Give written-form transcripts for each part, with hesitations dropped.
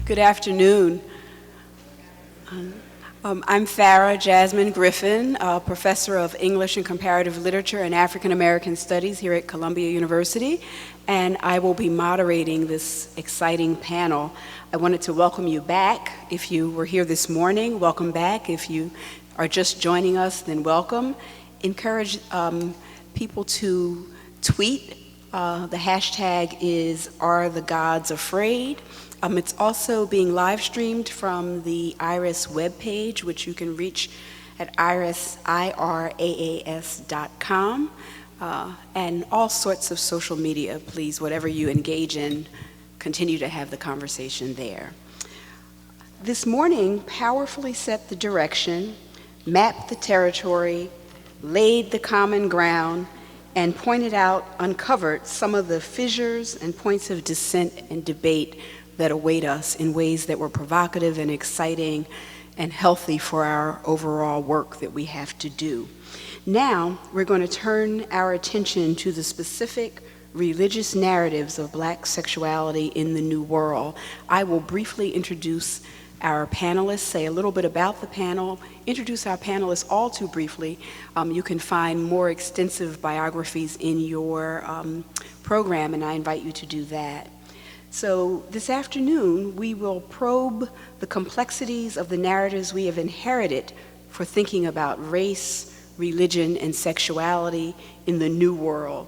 Good afternoon. I'm Farah Jasmine Griffin, professor of English and Comparative Literature and African American Studies here at Columbia University, and I will be moderating this exciting panel. I wanted to welcome you back. If you were here this morning, welcome back. If you are just joining us, then welcome. Encourage people to tweet. The hashtag is #AreTheGodsAfraid? It's also being live streamed from the IRAAS webpage, which you can reach at IRAAS.com, and all sorts of social media. Please, whatever you engage in, continue to have the conversation there. This morning powerfully set the direction, mapped the territory, laid the common ground, and uncovered some of the fissures and points of dissent and debate that await us in ways that were provocative and exciting and healthy for our overall work that we have to do. Now, we're going to turn our attention to the specific religious narratives of Black sexuality in the New World. I will briefly introduce our panelists, say a little bit about the panel, introduce our panelists all too briefly. You can find more extensive biographies in your program, and I invite you to do that. So this afternoon, we will probe the complexities of the narratives we have inherited for thinking about race, religion, and sexuality in the New World.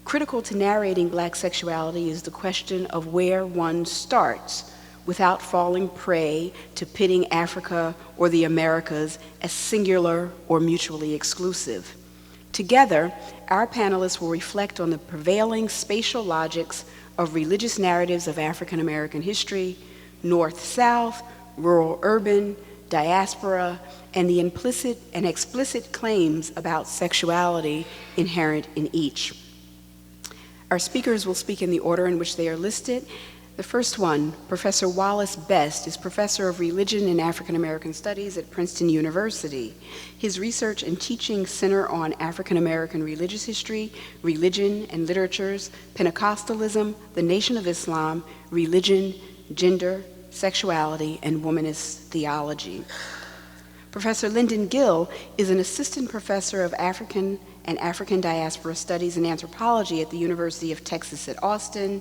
Critical to narrating Black sexuality is the question of where one starts without falling prey to pitting Africa or the Americas as singular or mutually exclusive. Together, our panelists will reflect on the prevailing spatial logics of religious narratives of African American history, North-South, rural-urban, diaspora, and the implicit and explicit claims about sexuality inherent in each. Our speakers will speak in the order in which they are listed. The first one, Professor Wallace Best, is Professor of Religion and African American Studies at Princeton University. His research and teaching center on African American religious history, religion and literatures, Pentecostalism, the Nation of Islam, religion, gender, sexuality, and womanist theology. Professor Lyndon Gill is an assistant professor of African and African diaspora studies and anthropology at the University of Texas at Austin.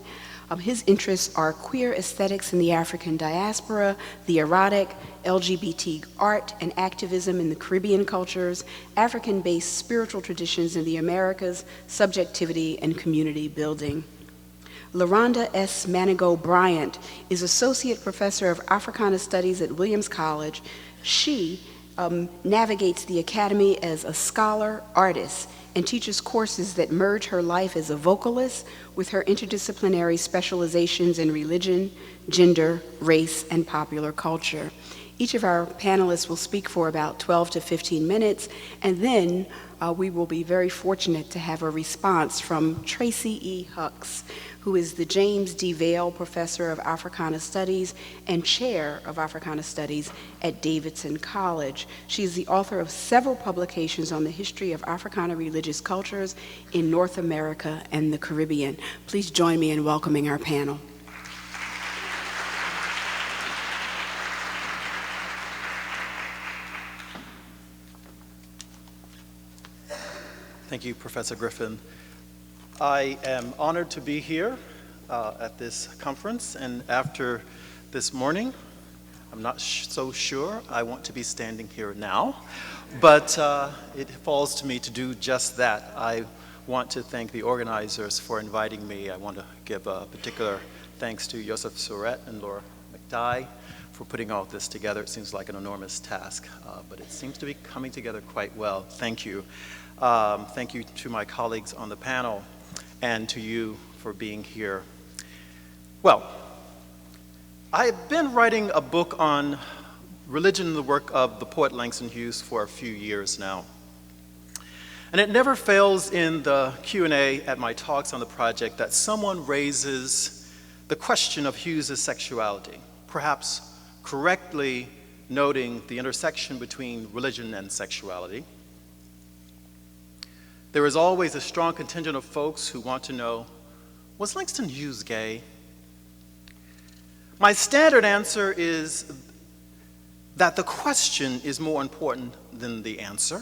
His interests are queer aesthetics in the African diaspora, the erotic, LGBT art and activism in the Caribbean cultures, African-based spiritual traditions in the Americas, subjectivity, and community building. LeRhonda S. Manigault-Bryant is Associate Professor of Africana Studies at Williams College. She navigates the academy as a scholar, artist, and teaches courses that merge her life as a vocalist with her interdisciplinary specializations in religion, gender, race, and popular culture. Each of our panelists will speak for about 12 to 15 minutes, and then we will be very fortunate to have a response from Tracey E. Hucks, who is the James D. Vail Professor of Africana Studies and Chair of Africana Studies at Davidson College. She is the author of several publications on the history of Africana religious cultures in North America and the Caribbean. Please join me in welcoming our panel. Thank you, Professor Griffin. I am honored to be here at this conference, and after this morning, I'm not so sure I want to be standing here now, but it falls to me to do just that. I want to thank the organizers for inviting me. I want to give a particular thanks to Joseph Surette and Laura McDye for putting all this together. It seems like an enormous task, but it seems to be coming together quite well. Thank you. Thank you to my colleagues on the panel and to you for being here. Well, I've been writing a book on religion and the work of the poet Langston Hughes for a few years now. And it never fails in the Q&A at my talks on the project that someone raises the question of Hughes' sexuality, perhaps correctly noting the intersection between religion and sexuality. There is always a strong contingent of folks who want to know, was Langston Hughes gay? My standard answer is that the question is more important than the answer.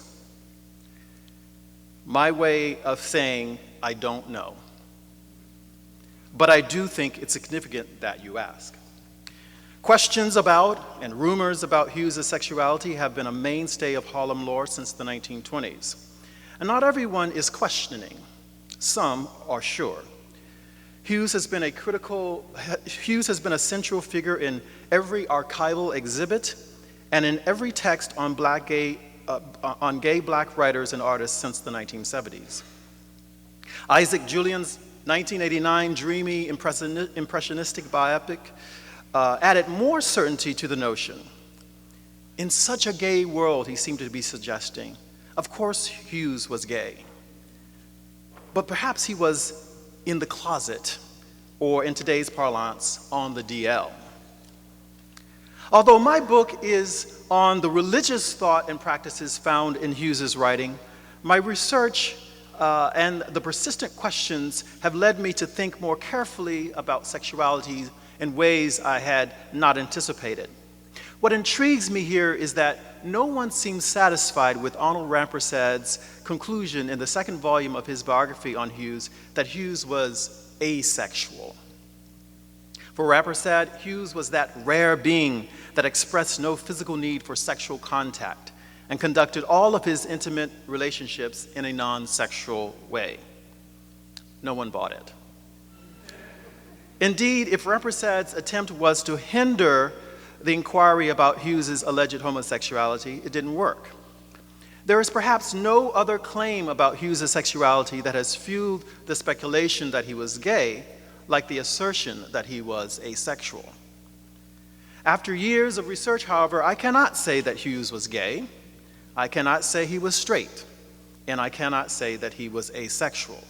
My way of saying, I don't know. But I do think it's significant that you ask. Questions about and rumors about Hughes' sexuality have been a mainstay of Harlem lore since the 1920s. And not everyone is questioning. Some are sure. Hughes has been a central figure in every archival exhibit and in every text on gay black writers and artists since the 1970s. Isaac Julian's 1989 dreamy impressionistic biopic added more certainty to the notion. In such a gay world, he seemed to be suggesting, of course Hughes was gay. But perhaps he was in the closet, or in today's parlance, on the DL. Although my book is on the religious thought and practices found in Hughes's writing, my research and the persistent questions have led me to think more carefully about sexuality in ways I had not anticipated. What intrigues me here is that no one seems satisfied with Arnold Rampersad's conclusion in the second volume of his biography on Hughes that Hughes was asexual. For Rampersad, Hughes was that rare being that expressed no physical need for sexual contact and conducted all of his intimate relationships in a non-sexual way. No one bought it. Indeed, if Rampersad's attempt was to hinder the inquiry about Hughes's alleged homosexuality, it didn't work. There is perhaps no other claim about Hughes's sexuality that has fueled the speculation that he was gay, like the assertion that he was asexual. After years of research, however, I cannot say that Hughes was gay, I cannot say he was straight, and I cannot say that he was asexual.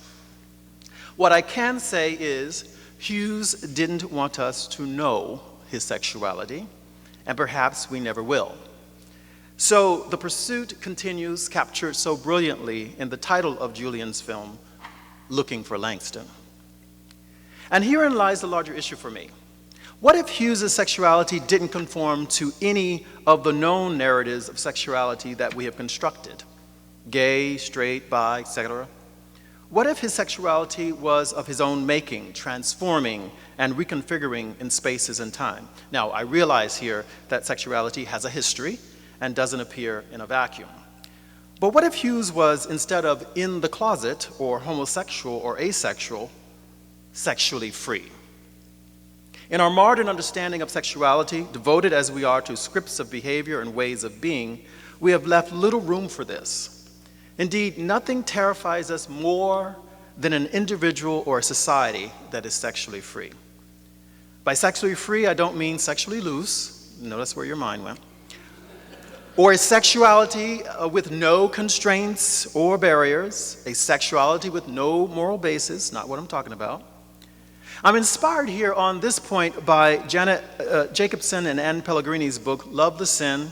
What I can say is Hughes didn't want us to know his sexuality, and perhaps we never will. So the pursuit continues, captured so brilliantly in the title of Julian's film, Looking for Langston. And herein lies the larger issue for me. What if Hughes' sexuality didn't conform to any of the known narratives of sexuality that we have constructed? Gay, straight, bi, etc. What if his sexuality was of his own making, transforming and reconfiguring in spaces and time? Now, I realize here that sexuality has a history and doesn't appear in a vacuum. But what if Hughes was, instead of in the closet or homosexual or asexual, sexually free? In our modern understanding of sexuality, devoted as we are to scripts of behavior and ways of being, we have left little room for this. Indeed, nothing terrifies us more than an individual or a society that is sexually free. By sexually free, I don't mean sexually loose. Notice where your mind went. Or a sexuality with no constraints or barriers, a sexuality with no moral basis, not what I'm talking about. I'm inspired here on this point by Janet Jacobson and Anne Pellegrini's book, Love the Sin,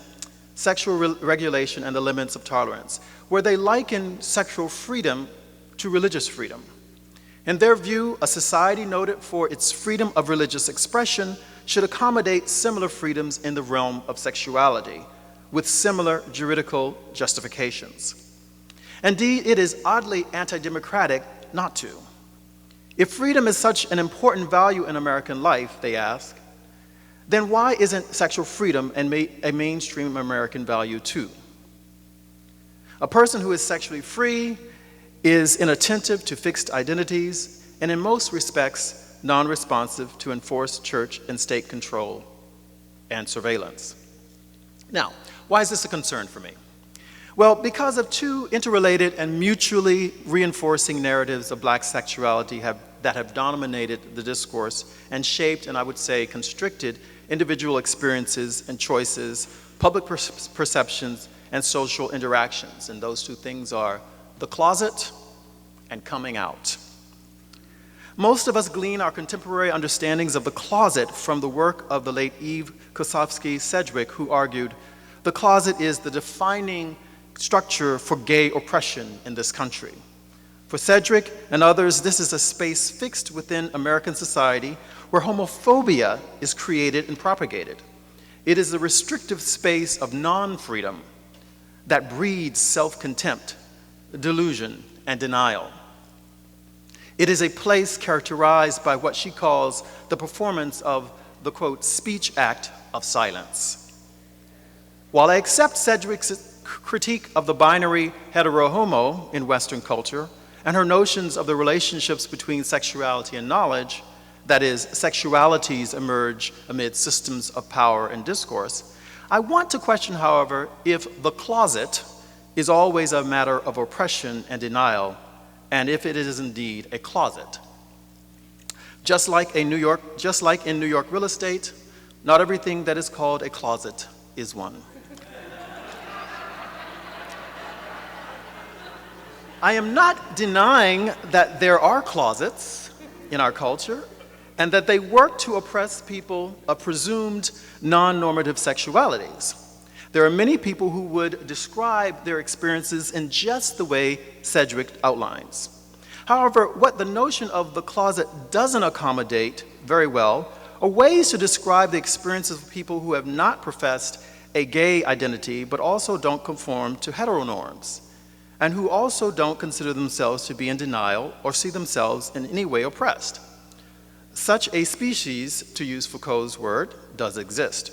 Sexual Regulation and the Limits of Tolerance, where they liken sexual freedom to religious freedom. In their view, a society noted for its freedom of religious expression should accommodate similar freedoms in the realm of sexuality, with similar juridical justifications. Indeed, it is oddly anti-democratic not to. If freedom is such an important value in American life, they ask, then why isn't sexual freedom a mainstream American value too? A person who is sexually free is inattentive to fixed identities and in most respects non-responsive to enforced church and state control and surveillance. Now, why is this a concern for me? Well, because of two interrelated and mutually reinforcing narratives of black sexuality that have dominated the discourse and shaped, and I would say constricted, individual experiences and choices, public perceptions, and social interactions. And those two things are the closet and coming out. Most of us glean our contemporary understandings of the closet from the work of the late Eve Kosofsky-Sedgwick, who argued, the closet is the defining structure for gay oppression in this country. For Cedric and others, this is a space fixed within American society where homophobia is created and propagated. It is a restrictive space of non-freedom that breeds self-contempt, delusion, and denial. It is a place characterized by what she calls the performance of the, quote, speech act of silence. While I accept Cedric's critique of the binary hetero-homo in Western culture and her notions of the relationships between sexuality and knowledge, that is, sexualities emerge amid systems of power and discourse, I want to question, however, if the closet is always a matter of oppression and denial, and if it is indeed a closet. Just like in New York real estate, not everything that is called a closet is one. I am not denying that there are closets in our culture and that they work to oppress people of presumed non-normative sexualities. There are many people who would describe their experiences in just the way Cedric outlines. However, what the notion of the closet doesn't accommodate very well are ways to describe the experiences of people who have not professed a gay identity but also don't conform to heteronorms, and who also don't consider themselves to be in denial or see themselves in any way oppressed. Such a species, to use Foucault's word, does exist.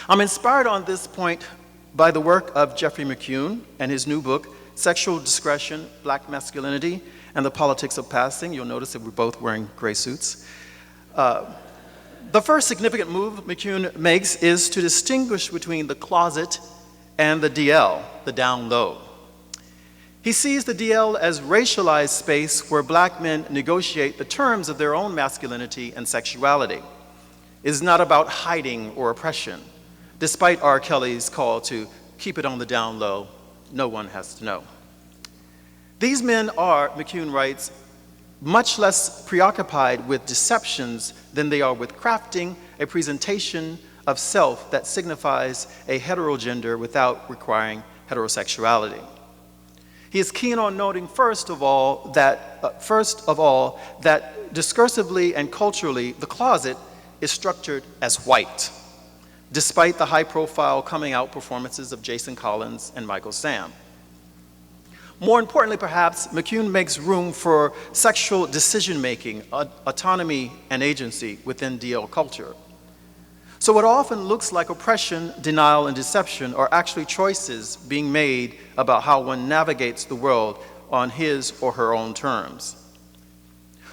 I'm inspired on this point by the work of Jeffrey McCune and his new book, Sexual Discretion, Black Masculinity, and the Politics of Passing. You'll notice that we're both wearing gray suits. The first significant move McCune makes is to distinguish between the closet and the DL, the down low. He sees the DL as racialized space where black men negotiate the terms of their own masculinity and sexuality. It is not about hiding or oppression. Despite R. Kelly's call to keep it on the down low, no one has to know. These men are, McCune writes, much less preoccupied with deceptions than they are with crafting a presentation of self that signifies a heterogender without requiring heterosexuality. He is keen on noting, first of all, that discursively and culturally, the closet is structured as white, despite the high-profile coming-out performances of Jason Collins and Michael Sam. More importantly, perhaps, McCune makes room for sexual decision-making, autonomy, and agency within DL culture. So what often looks like oppression, denial, and deception are actually choices being made about how one navigates the world on his or her own terms.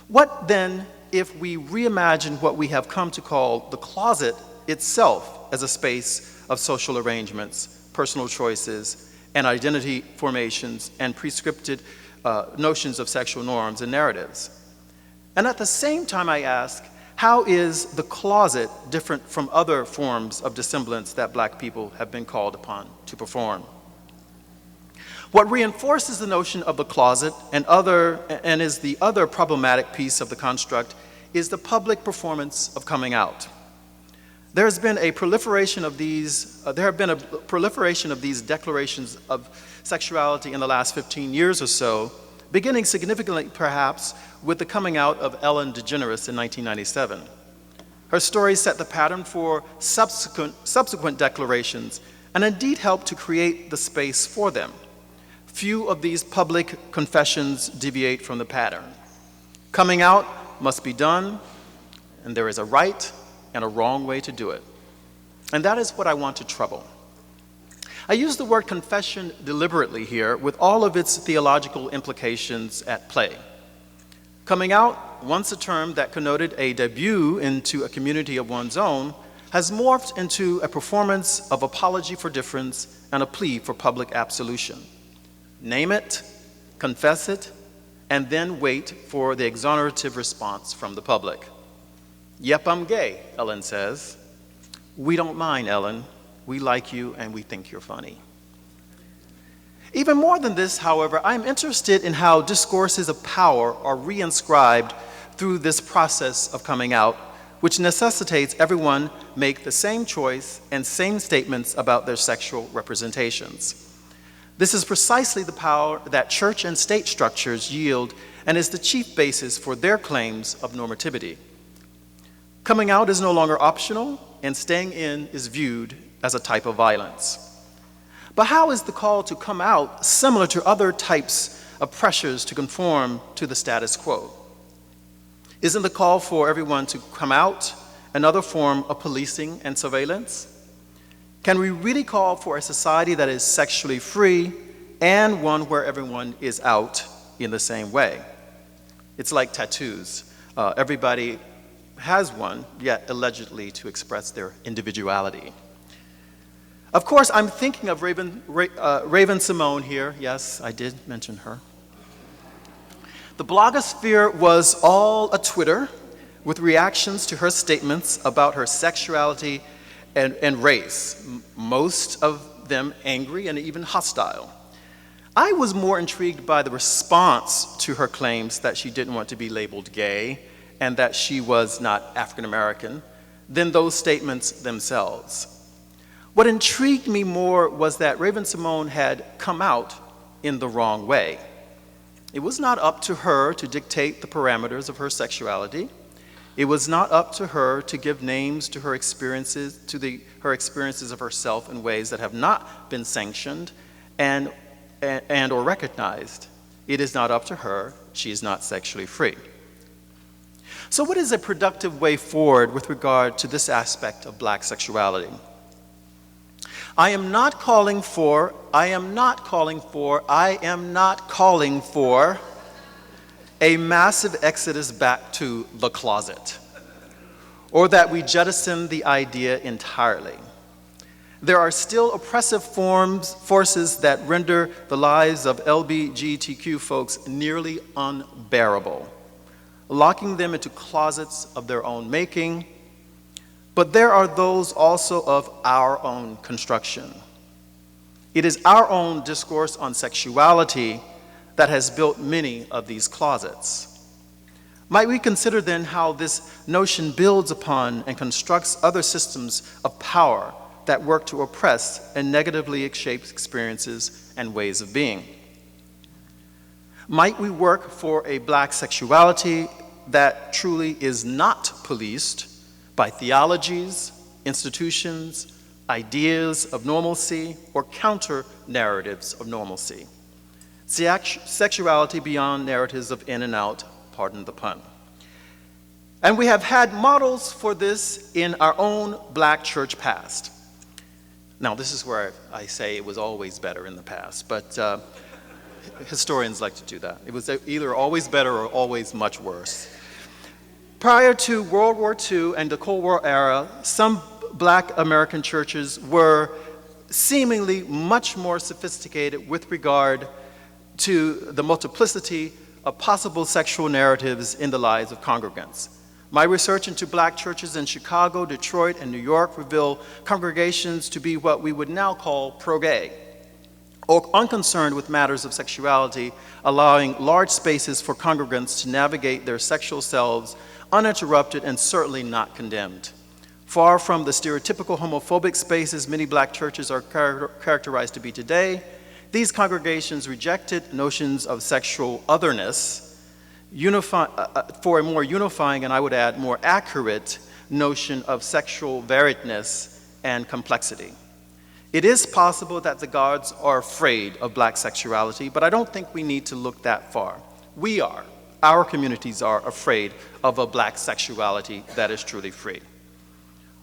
What then if we reimagine what we have come to call the closet itself as a space of social arrangements, personal choices, and identity formations, and prescripted notions of sexual norms and narratives? And at the same time I ask, how is the closet different from other forms of dissemblance that black people have been called upon to perform? What reinforces the notion of the closet and is the other problematic piece of the construct is the public performance of coming out. There have been a proliferation of these declarations of sexuality in the last 15 years or so, beginning significantly perhaps with the coming out of Ellen DeGeneres in 1997. Her story set the pattern for subsequent declarations and indeed helped to create the space for them. Few of these public confessions deviate from the pattern. Coming out must be done, and there is a right and a wrong way to do it. And that is what I want to trouble. I use the word confession deliberately here with all of its theological implications at play. Coming out, once a term that connoted a debut into a community of one's own, has morphed into a performance of apology for difference and a plea for public absolution. Name it, confess it, and then wait for the exonerative response from the public. Yep, I'm gay, Ellen says. We don't mind, Ellen. We like you and we think you're funny. Even more than this, however, I'm interested in how discourses of power are reinscribed through this process of coming out, which necessitates everyone make the same choice and same statements about their sexual representations. This is precisely the power that church and state structures yield and is the chief basis for their claims of normativity. Coming out is no longer optional, and staying in is viewed as a type of violence. But how is the call to come out similar to other types of pressures to conform to the status quo? Isn't the call for everyone to come out another form of policing and surveillance? Can we really call for a society that is sexually free and one where everyone is out in the same way? It's like tattoos. Everybody has one, yet allegedly to express their individuality. Of course, I'm thinking of Raven Simone here. Yes, I did mention her. The blogosphere was all a Twitter with reactions to her statements about her sexuality and race, most of them angry and even hostile. I was more intrigued by the response to her claims that she didn't want to be labeled gay and that she was not African American than those statements themselves. What intrigued me more was that Raven Simone had come out in the wrong way. It was not up to her to dictate the parameters of her sexuality. It was not up to her to give names to her experiences, her experiences of herself in ways that have not been sanctioned and or recognized. It is not up to her. She is not sexually free. So what is a productive way forward with regard to this aspect of Black sexuality? I am not calling for a massive exodus back to the closet, or that we jettison the idea entirely. There are still oppressive forces that render the lives of LGBTQ folks nearly unbearable, locking them into closets of their own making. But there are those also of our own construction. It is our own discourse on sexuality that has built many of these closets. Might we consider then how this notion builds upon and constructs other systems of power that work to oppress and negatively shape experiences and ways of being? Might we work for a Black sexuality that truly is not policed by theologies, institutions, ideas of normalcy, or counter-narratives of normalcy? Sexuality beyond narratives of in and out, pardon the pun. And we have had models for this in our own Black church past. Now, this is where I say it was always better in the past, but historians like to do that. It was either always better or always much worse. Prior to World War II and the Cold War era, some Black American churches were seemingly much more sophisticated with regard to the multiplicity of possible sexual narratives in the lives of congregants. My research into Black churches in Chicago, Detroit, and New York reveal congregations to be what we would now call pro-gay, or unconcerned with matters of sexuality, allowing large spaces for congregants to navigate their sexual selves uninterrupted and certainly not condemned. Far from the stereotypical homophobic spaces many Black churches are characterized to be today, these congregations rejected notions of sexual otherness for a more unifying, and I would add more accurate, notion of sexual variedness and complexity. It is possible that the gods are afraid of Black sexuality, but I don't think we need to look that far. Our communities are afraid of a Black sexuality that is truly free.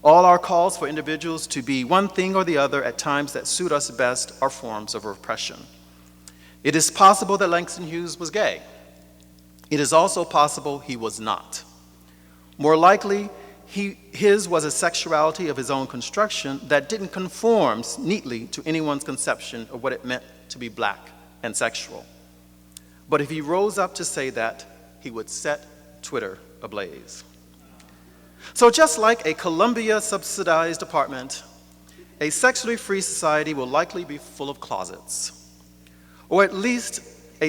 All our calls for individuals to be one thing or the other at times that suit us best are forms of repression. It is possible that Langston Hughes was gay. It is also possible he was not. More likely, his was a sexuality of his own construction that didn't conform neatly to anyone's conception of what it meant to be Black and sexual. But if he rose up to say that, he would set Twitter ablaze. So just like a Columbia-subsidized apartment, a sexually free society will likely be full of closets, or at least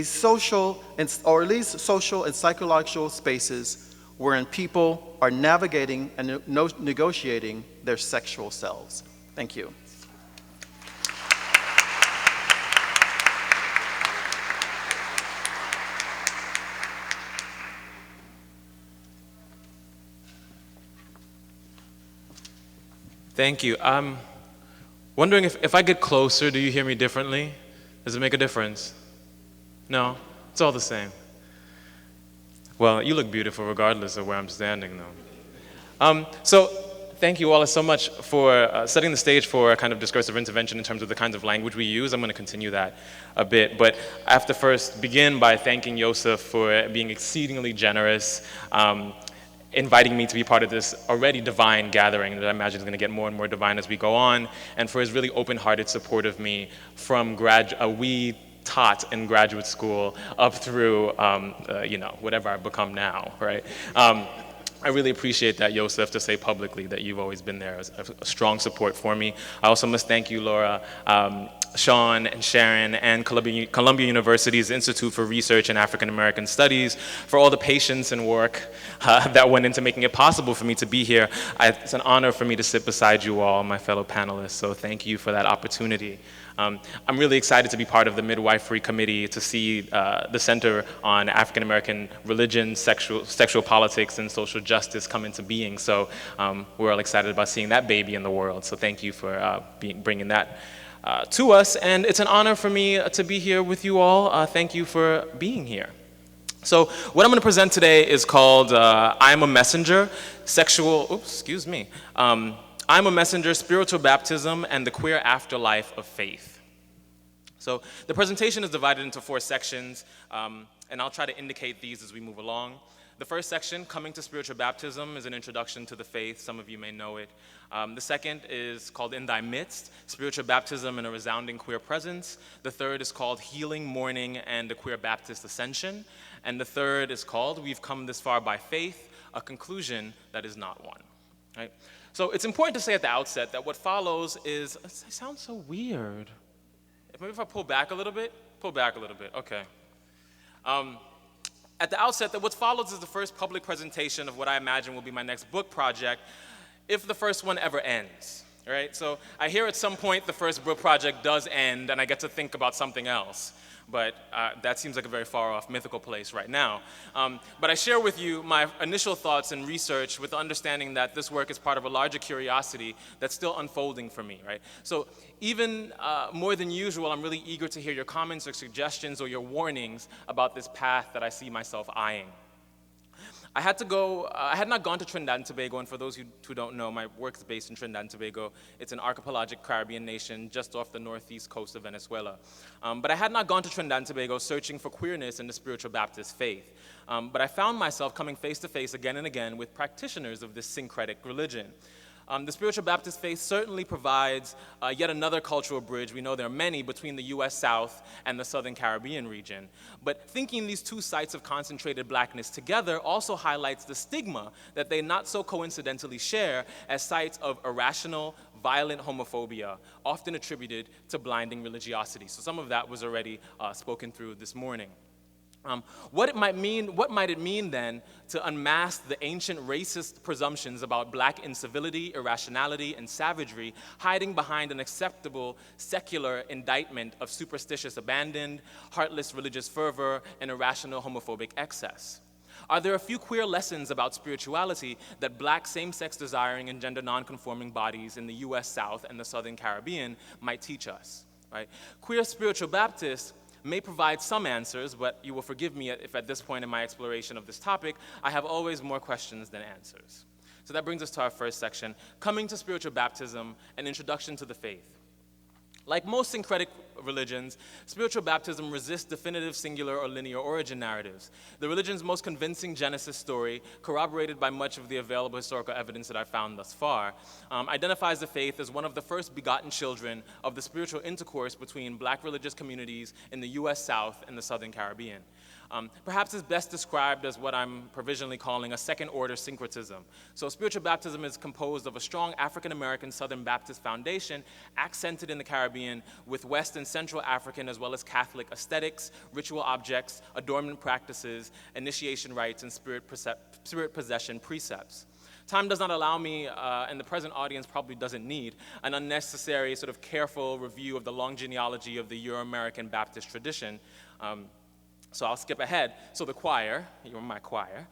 social and psychological spaces wherein people are navigating and negotiating their sexual selves. Thank you. Thank you. I'm wondering if I get closer, do you hear me differently? Does it make a difference? No? It's all the same. Well, you look beautiful regardless of where I'm standing, though. So thank you, Wallace, so much for setting the stage for a kind of discursive intervention in terms of the kinds of language we use. I'm going to continue that a bit. But I have to first begin by thanking Yosef for being exceedingly generous, inviting me to be part of this already divine gathering that I imagine is going to get more and more divine as we go on, and for his really open-hearted support of me from a wee tot in graduate school up through, whatever I've become now, right? I really appreciate that, Yosef, to say publicly that you've always been there as a strong support for me. I also must thank you, Laura, Sean and Sharon, and Columbia University's Institute for Research in African American Studies for all the patience and work that went into making it possible for me to be here. It's an honor for me to sit beside you all, my fellow panelists, so thank you for that opportunity. I'm really excited to be part of the Midwifery Committee to see the Center on African American Religion, Sexual Politics, and Social Justice come into being. So we're all excited about seeing that baby in the world. So thank you for bringing that to us. And it's an honor for me to be here with you all. Thank you for being here. So what I'm going to present today is called I'm a Messenger, I'm a Messenger, Spiritual Baptism, and the Queer Afterlife of Faith. So the presentation is divided into 4 sections, and I'll try to indicate these as we move along. The first section, Coming to Spiritual Baptism, is an introduction to the faith. Some of you may know it. The second is called In Thy Midst, Spiritual Baptism and a Resounding Queer Presence. The third is called Healing, Mourning, and the Queer Baptist Ascension. And the third is called We've Come This Far by Faith, a Conclusion That Is Not One. Right? So it's important to say at the outset that what follows is, it sounds so weird. Maybe if I pull back a little bit, okay. At the outset, that what follows is the first public presentation of what I imagine will be my next book project, if the first one ever ends, right? So I hear at some point the first book project does end and I get to think about something else. But that seems like a very far off mythical place right now. But I share with you my initial thoughts and research with the understanding that this work is part of a larger curiosity that's still unfolding for me, right? So even more than usual, I'm really eager to hear your comments or suggestions or your warnings about this path that I see myself eyeing. I had not gone to Trinidad and Tobago, and for those who don't know, my work is based in Trinidad and Tobago. It's an archipelagic Caribbean nation just off the northeast coast of Venezuela. But I had not gone to Trinidad and Tobago searching for queerness in the spiritual Baptist faith. But I found myself coming face to face again and again with practitioners of this syncretic religion. The spiritual Baptist faith certainly provides yet another cultural bridge. We know there are many between the U.S. South and the Southern Caribbean region. But thinking these two sites of concentrated blackness together also highlights the stigma that they not so coincidentally share as sites of irrational, violent homophobia, often attributed to blinding religiosity. So some of that was already spoken through this morning. What might it mean then to unmask the ancient racist presumptions about black incivility, irrationality, and savagery hiding behind an acceptable secular indictment of superstitious abandon, heartless religious fervor, and irrational homophobic excess? Are there a few queer lessons about spirituality that black same-sex desiring and gender non-conforming bodies in the U.S. South and the Southern Caribbean might teach us? Right? Queer spiritual Baptists may provide some answers, but you will forgive me if at this point in my exploration of this topic, I have always more questions than answers. So that brings us to our first section, Coming to Spiritual Baptism, an Introduction to the Faith. Like most syncretic religions, spiritual baptism resists definitive singular or linear origin narratives. The religion's most convincing genesis story, corroborated by much of the available historical evidence that I've found thus far, identifies the faith as one of the first begotten children of the spiritual intercourse between black religious communities in the U.S. South and the Southern Caribbean. Perhaps it's best described as what I'm provisionally calling a second-order syncretism. So spiritual baptism is composed of a strong African-American Southern Baptist foundation accented in the Caribbean with West and Central African as well as Catholic aesthetics, ritual objects, adornment practices, initiation rites, and spirit possession precepts. Time does not allow me, and the present audience probably doesn't need, an unnecessary sort of careful review of the long genealogy of the Euro-American Baptist tradition. So I'll skip ahead. So the choir, you're my choir,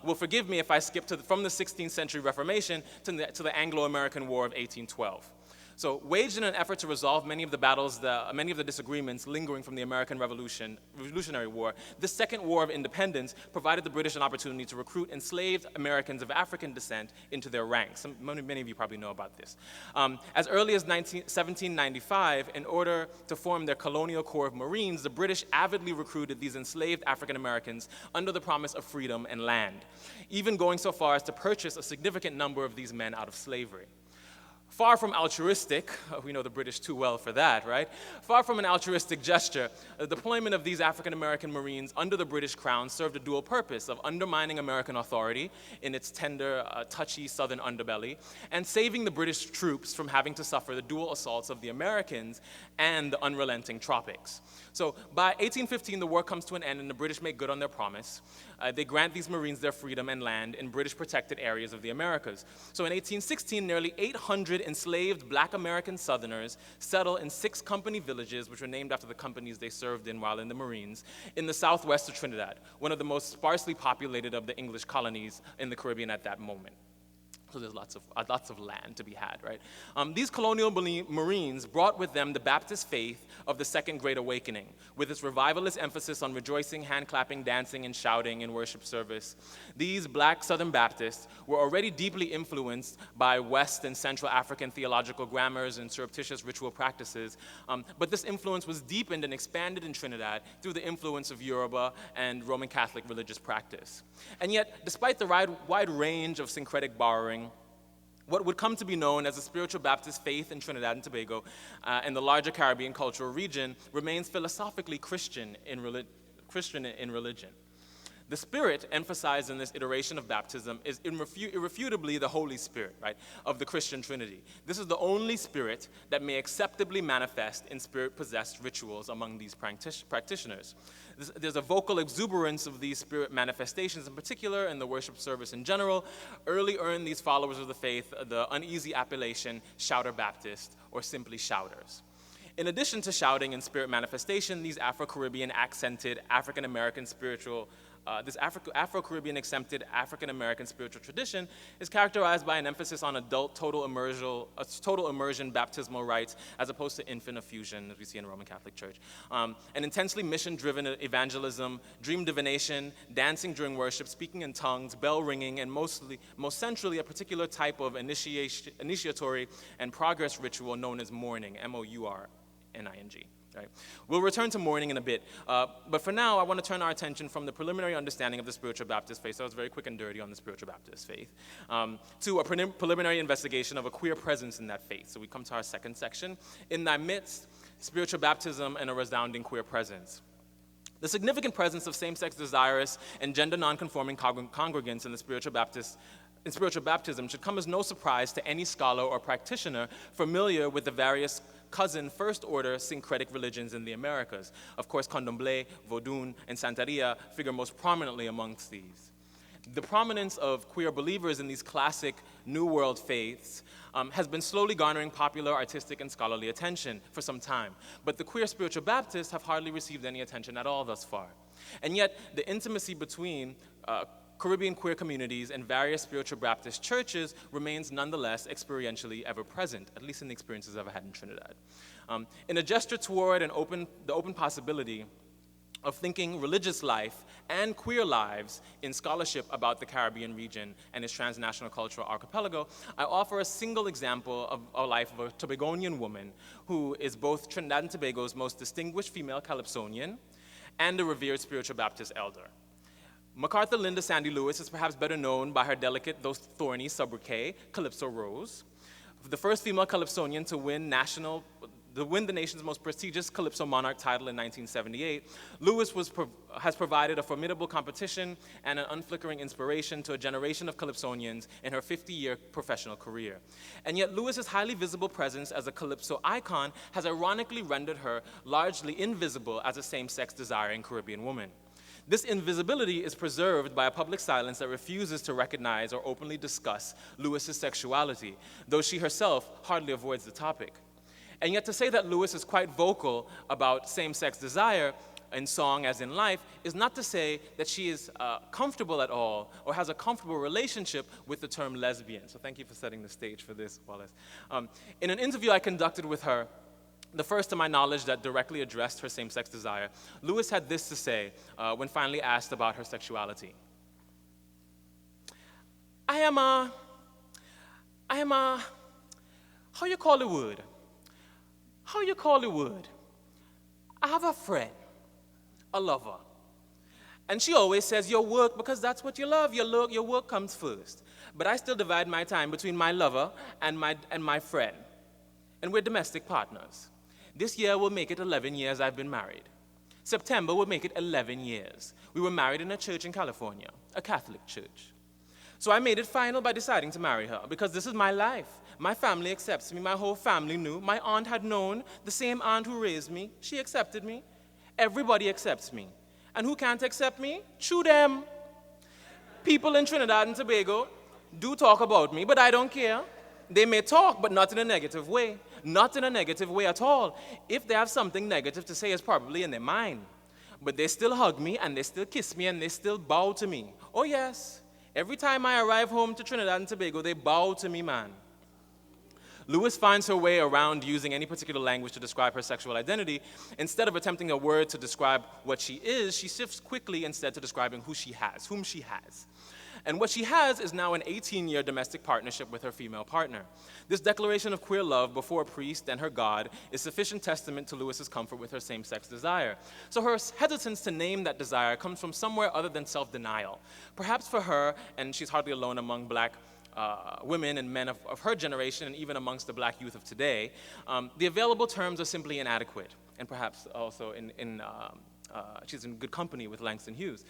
will forgive me if I skip from the 16th century Reformation to the Anglo-American War of 1812. So waged in an effort to resolve many of the battles, many of the disagreements lingering from the American Revolutionary War, this Second War of Independence provided the British an opportunity to recruit enslaved Americans of African descent into their ranks. Many of you probably know about this. As early as 1795, in order to form their colonial corps of Marines, the British avidly recruited these enslaved African Americans under the promise of freedom and land, even going so far as to purchase a significant number of these men out of slavery. Far from altruistic, we know the British too well for that, right? Far from an altruistic gesture, the deployment of these African-American Marines under the British Crown served a dual purpose of undermining American authority in its tender, touchy southern underbelly, and saving the British troops from having to suffer the dual assaults of the Americans and the unrelenting tropics. So by 1815, the war comes to an end and the British make good on their promise. They grant these Marines their freedom and land in British protected areas of the Americas. So in 1816, nearly 800 enslaved black American Southerners settle in 6 company villages, which were named after the companies they served in while in the Marines, in the southwest of Trinidad, one of the most sparsely populated of the English colonies in the Caribbean at that moment. So there's lots of land to be had, right? These colonial Marines brought with them the Baptist faith of the Second Great Awakening, with its revivalist emphasis on rejoicing, hand-clapping, dancing, and shouting in worship service. These black Southern Baptists were already deeply influenced by West and Central African theological grammars and surreptitious ritual practices, but this influence was deepened and expanded in Trinidad through the influence of Yoruba and Roman Catholic religious practice. And yet, despite the wide range of syncretic borrowing, what would come to be known as the spiritual Baptist faith in Trinidad and Tobago and the larger Caribbean cultural region remains philosophically Christian in religion. The Spirit emphasized in this iteration of baptism is irrefutably the Holy Spirit, right, of the Christian Trinity. This is the only Spirit that may acceptably manifest in Spirit-possessed rituals among these practitioners. There's a vocal exuberance of these Spirit manifestations in particular, and the worship service in general, early earned these followers of the faith the uneasy appellation Shouter Baptist, or simply Shouters. In addition to shouting and Spirit manifestation, these Afro-Caribbean accented African-American spiritual this Afro-Caribbean accepted African-American spiritual tradition is characterized by an emphasis on adult total immersion baptismal rites as opposed to infant effusion, as we see in the Roman Catholic Church. An intensely mission-driven evangelism, dream divination, dancing during worship, speaking in tongues, bell ringing, and most centrally a particular type of initiatory and progress ritual known as mourning, M-O-U-R-N-I-N-G. Right. We'll return to mourning in a bit, but for now, I want to turn our attention from the preliminary understanding of the spiritual Baptist faith, so I was very quick and dirty on the spiritual Baptist faith, to a preliminary investigation of a queer presence in that faith. So we come to our second section, In Thy Midst, Spiritual Baptism and a Resounding Queer Presence. The significant presence of same-sex desirous and gender non-conforming congregants in spiritual baptism should come as no surprise to any scholar or practitioner familiar with the various cousin first-order syncretic religions in the Americas. Of course, Candomblé, Vodun, and Santeria figure most prominently amongst these. The prominence of queer believers in these classic New World faiths has been slowly garnering popular artistic and scholarly attention for some time, but the queer spiritual Baptists have hardly received any attention at all thus far. And yet, the intimacy between Caribbean queer communities and various spiritual Baptist churches remains nonetheless experientially ever present, at least in the experiences I've had in Trinidad. In a gesture toward the open possibility of thinking religious life and queer lives in scholarship about the Caribbean region and its transnational cultural archipelago, I offer a single example of a life of a Tobagonian woman who is both Trinidad and Tobago's most distinguished female calypsonian and a revered spiritual Baptist elder. MacArthur Linda Sandy Lewis is perhaps better known by her delicate, though thorny, sobriquet, Calypso Rose. The first female calypsonian to win the nation's most prestigious Calypso Monarch title in 1978, Lewis has provided a formidable competition and an unflickering inspiration to a generation of calypsonians in her 50-year professional career. And yet Lewis's highly visible presence as a Calypso icon has ironically rendered her largely invisible as a same-sex desiring Caribbean woman. This invisibility is preserved by a public silence that refuses to recognize or openly discuss Lewis's sexuality, though she herself hardly avoids the topic. And yet to say that Lewis is quite vocal about same-sex desire in song as in life, is not to say that she is comfortable at all or has a comfortable relationship with the term lesbian. So thank you for setting the stage for this, Wallace. In an interview I conducted with her, the first to my knowledge that directly addressed her same-sex desire, Lewis had this to say when finally asked about her sexuality. I am a, how you call the word? How you call the word? I have a friend, a lover. And she always says, your work, because that's what you love, your work comes first. But I still divide my time between my lover and my friend. And we're domestic partners. This year will make it 11 years I've been married. September will make it 11 years. We were married in a church in California, a Catholic church. So I made it final by deciding to marry her, because this is my life. My family accepts me. My whole family knew. My aunt had known. The same aunt who raised me, she accepted me. Everybody accepts me. And who can't accept me? Chew them. People in Trinidad and Tobago do talk about me, but I don't care. They may talk, but not in a negative way. Not in a negative way at all. If they have something negative to say, it's probably in their mind. But they still hug me, and they still kiss me, and they still bow to me. Oh, yes. Every time I arrive home to Trinidad and Tobago, they bow to me, man. Lewis finds her way around using any particular language to describe her sexual identity. Instead of attempting a word to describe what she is, she shifts quickly instead to describing whom she has. And what she has is now an 18-year domestic partnership with her female partner. This declaration of queer love before a priest and her God is sufficient testament to Lewis's comfort with her same-sex desire. So her hesitance to name that desire comes from somewhere other than self-denial. Perhaps for her, and she's hardly alone among black women and men of her generation, and even amongst the black youth of today, the available terms are simply inadequate, and perhaps also she's in good company with Langston Hughes.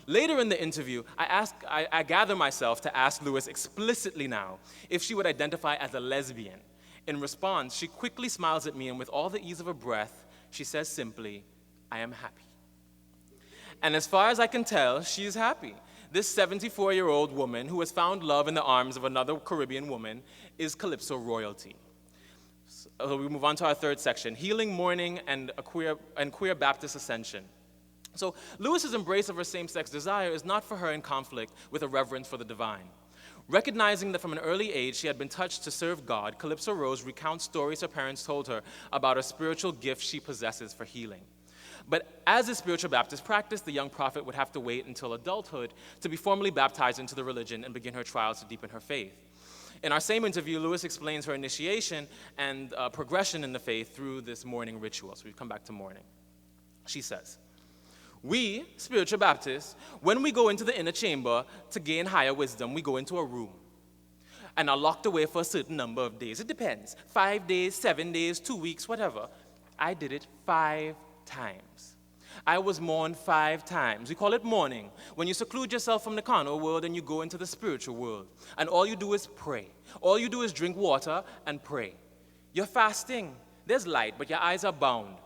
Later in the interview, I gather myself to ask Lewis explicitly now if she would identify as a lesbian. In response, she quickly smiles at me, and with all the ease of her breath, she says simply, I am happy. And as far as I can tell, she is happy. This 74-year-old woman who has found love in the arms of another Caribbean woman is Calypso royalty. So we move on to our third section, healing, mourning, and queer Baptist ascension. So Lewis's embrace of her same-sex desire is not for her in conflict with a reverence for the divine. Recognizing that from an early age she had been touched to serve God, Calypso Rose recounts stories her parents told her about a spiritual gift she possesses for healing. But as a spiritual Baptist practice, the young prophet would have to wait until adulthood to be formally baptized into the religion and begin her trials to deepen her faith. In our same interview, Lewis explains her initiation and progression in the faith through this mourning ritual. So we've come back to mourning. She says, we, spiritual Baptists, when we go into the inner chamber to gain higher wisdom, we go into a room and are locked away for a certain number of days. It depends, 5 days, 7 days, 2 weeks, whatever. I did it 5 times. I was mourned 5 times. We call it mourning. When you seclude yourself from the carnal world and you go into the spiritual world, and all you do is pray. All you do is drink water and pray. You're fasting. There's light, but your eyes are bound.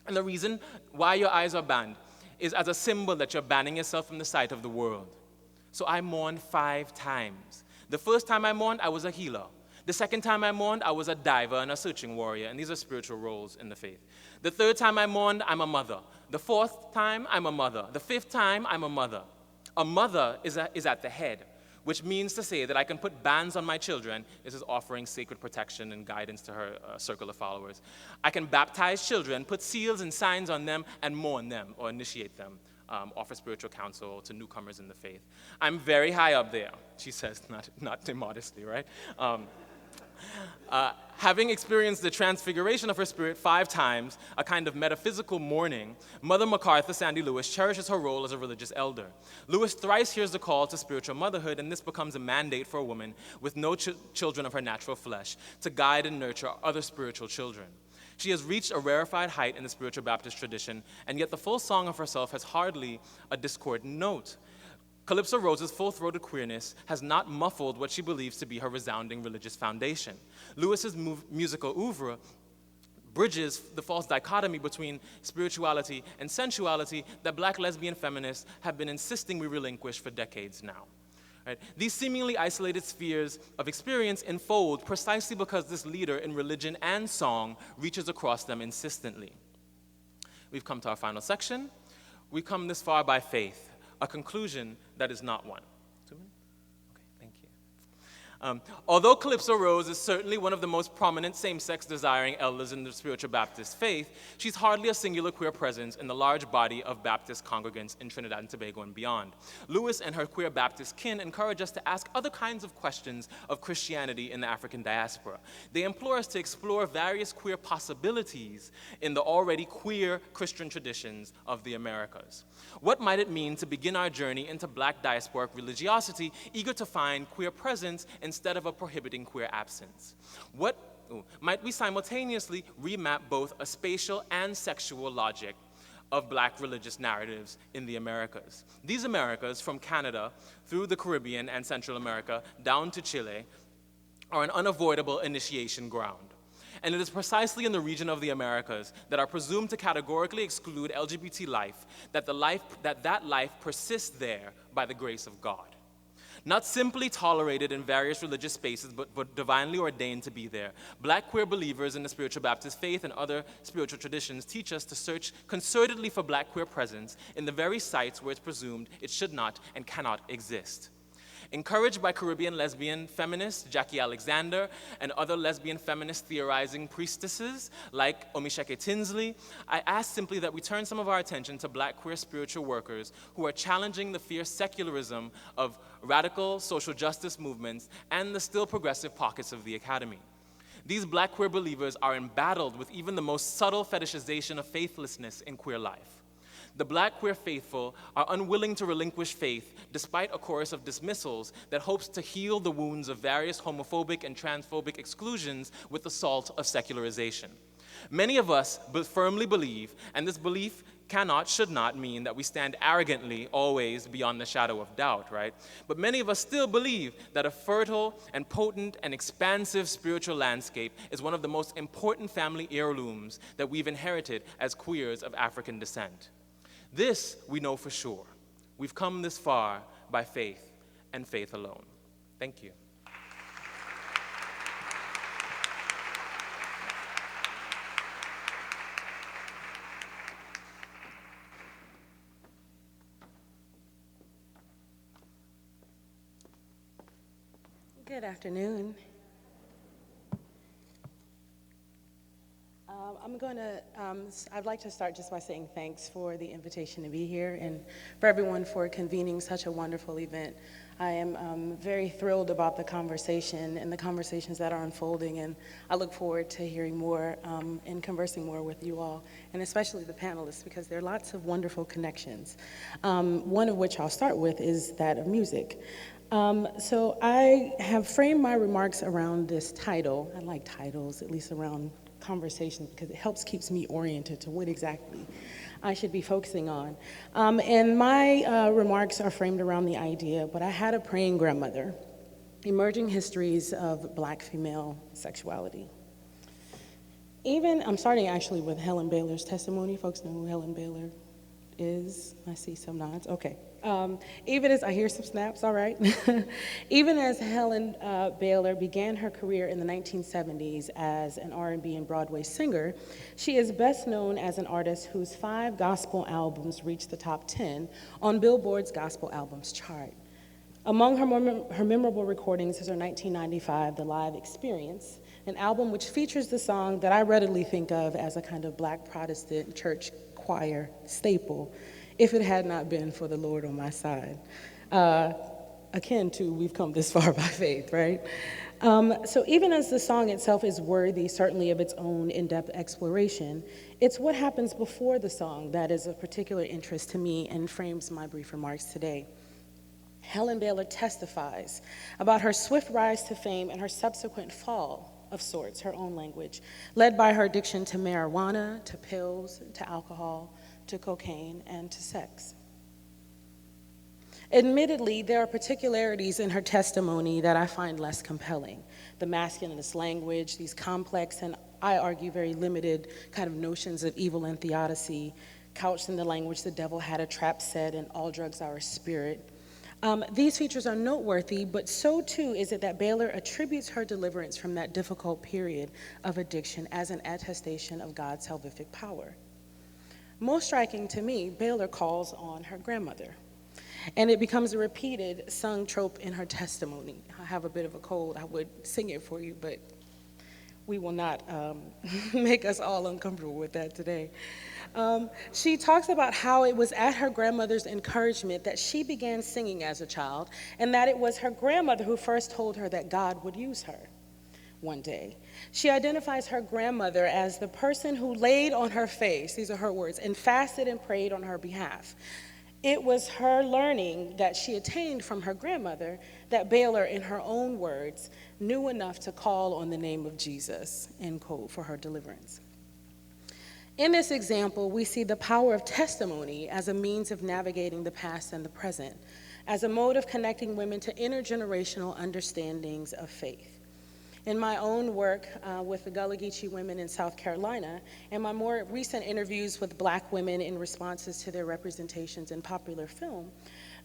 And the reason why your eyes are bound is as a symbol that you're banning yourself from the sight of the world. So I mourned 5 times. The first time I mourned, I was a healer. The second time I mourned, I was a diver and a searching warrior, and these are spiritual roles in the faith. The third time I mourned, I'm a mother. The fourth time, I'm a mother. The fifth time, I'm a mother. A mother is at the head, which means to say that I can put bands on my children. This is offering sacred protection and guidance to her circle of followers. I can baptize children, put seals and signs on them, and mourn them or initiate them, offer spiritual counsel to newcomers in the faith. I'm very high up there, she says, not immodestly, right? Having experienced the transfiguration of her spirit 5 times, a kind of metaphysical mourning, Mother MacArthur Sandy Lewis cherishes her role as a religious elder. Lewis thrice hears the call to spiritual motherhood, and this becomes a mandate for a woman with no children of her natural flesh to guide and nurture other spiritual children. She has reached a rarefied height in the spiritual Baptist tradition, and yet the full song of herself has hardly a discordant note. Calypso Rose's full-throated queerness has not muffled what she believes to be her resounding religious foundation. Lewis's musical oeuvre bridges the false dichotomy between spirituality and sensuality that black lesbian feminists have been insisting we relinquish for decades now. Right? These seemingly isolated spheres of experience enfold precisely because this leader in religion and song reaches across them insistently. We've come to our final section. We come this far by faith, a conclusion that is not one. 2 minutes? Okay, thank you. Although Calypso Rose is certainly one of the most prominent same-sex desiring elders in the spiritual Baptist faith, she's hardly a singular queer presence in the large body of Baptist congregants in Trinidad and Tobago and beyond. Lewis and her queer Baptist kin encourage us to ask other kinds of questions of Christianity in the African diaspora. They implore us to explore various queer possibilities in the already queer Christian traditions of the Americas. What might it mean to begin our journey into Black diasporic religiosity, eager to find queer presence instead of a prohibiting queer absence? Might we simultaneously remap both a spatial and sexual logic of Black religious narratives in the Americas? These Americas, from Canada through the Caribbean and Central America down to Chile, are an unavoidable initiation ground. And it is precisely in the region of the Americas that are presumed to categorically exclude LGBT life that life persists there by the grace of God. Not simply tolerated in various religious spaces, but divinely ordained to be there. Black queer believers in the spiritual Baptist faith and other spiritual traditions teach us to search concertedly for Black queer presence in the very sites where it's presumed it should not and cannot exist. Encouraged by Caribbean lesbian feminists Jackie Alexander and other lesbian feminist theorizing priestesses like Omisheke Tinsley, I ask simply that we turn some of our attention to Black queer spiritual workers who are challenging the fierce secularism of radical social justice movements and the still progressive pockets of the academy. These Black queer believers are embattled with even the most subtle fetishization of faithlessness in queer life. The Black queer faithful are unwilling to relinquish faith despite a chorus of dismissals that hopes to heal the wounds of various homophobic and transphobic exclusions with the salt of secularization. Many of us firmly believe, and this belief should not mean that we stand arrogantly always beyond the shadow of doubt, right? But many of us still believe that a fertile and potent and expansive spiritual landscape is one of the most important family heirlooms that we've inherited as queers of African descent. This we know for sure. We've come this far by faith and faith alone. Thank you. Good afternoon. I'd like to start just by saying thanks for the invitation to be here and for everyone for convening such a wonderful event. I am very thrilled about the conversation and the conversations that are unfolding, and I look forward to hearing more and conversing more with you all, and especially the panelists, because there are lots of wonderful connections. One of which I'll start with is that of music. So I have framed my remarks around this title. I like titles, at least around conversations, because it keeps me oriented to what exactly I should be focusing on. And my remarks are framed around the idea, but I had a praying grandmother, emerging histories of Black female sexuality. I'm starting actually with Helen Baylor's testimony. Folks know who Helen Baylor is? I see some nods, okay. Even as I hear some snaps, all right. Even as Helen Baylor began her career in the 1970s as an R&B and Broadway singer, she is best known as an artist whose 5 gospel albums reached the top 10 on Billboard's Gospel Albums chart. Among her memorable recordings is her 1995 The Live Experience, an album which features the song that I readily think of as a kind of Black Protestant church choir staple, If It Had Not Been for the Lord on My Side. Akin to We've Come This Far by Faith, right? So even as the song itself is worthy, certainly, of its own in-depth exploration, it's what happens before the song that is of particular interest to me and frames my brief remarks today. Helen Baylor testifies about her swift rise to fame and her subsequent fall of sorts, her own language, led by her addiction to marijuana, to pills, to alcohol, to cocaine, and to sex. Admittedly, there are particularities in her testimony that I find less compelling. The masculinist language, these complex and, I argue, very limited kind of notions of evil and theodicy, couched in the language the devil had a trap set and all drugs are a spirit. These features are noteworthy, but so too is it that Baylor attributes her deliverance from that difficult period of addiction as an attestation of God's salvific power. Most striking to me, Baylor calls on her grandmother. And it becomes a repeated sung trope in her testimony. I have a bit of a cold. I would sing it for you, but we will not make us all uncomfortable with that today. She talks about how it was at her grandmother's encouragement that she began singing as a child, and that it was her grandmother who first told her that God would use her one day. She identifies her grandmother as the person who laid on her face, these are her words, and fasted and prayed on her behalf. It was her learning that she attained from her grandmother that Baylor, in her own words, knew enough to call on the name of Jesus, end quote, for her deliverance. In this example, we see the power of testimony as a means of navigating the past and the present, as a mode of connecting women to intergenerational understandings of faith. In my own work with the Gullah Geechee women in South Carolina, and my more recent interviews with Black women in responses to their representations in popular film,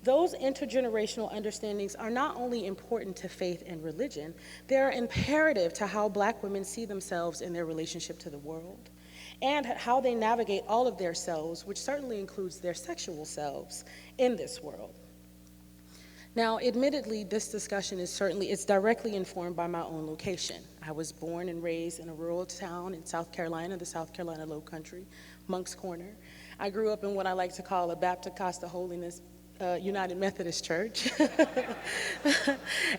those intergenerational understandings are not only important to faith and religion, they are imperative to how Black women see themselves in their relationship to the world, and how they navigate all of their selves, which certainly includes their sexual selves, in this world. Now, admittedly, this discussion is directly informed by my own location. I was born and raised in a rural town in South Carolina, the South Carolina Low Country, Moncks Corner. I grew up in what I like to call a Baptist Costa Holiness United Methodist Church.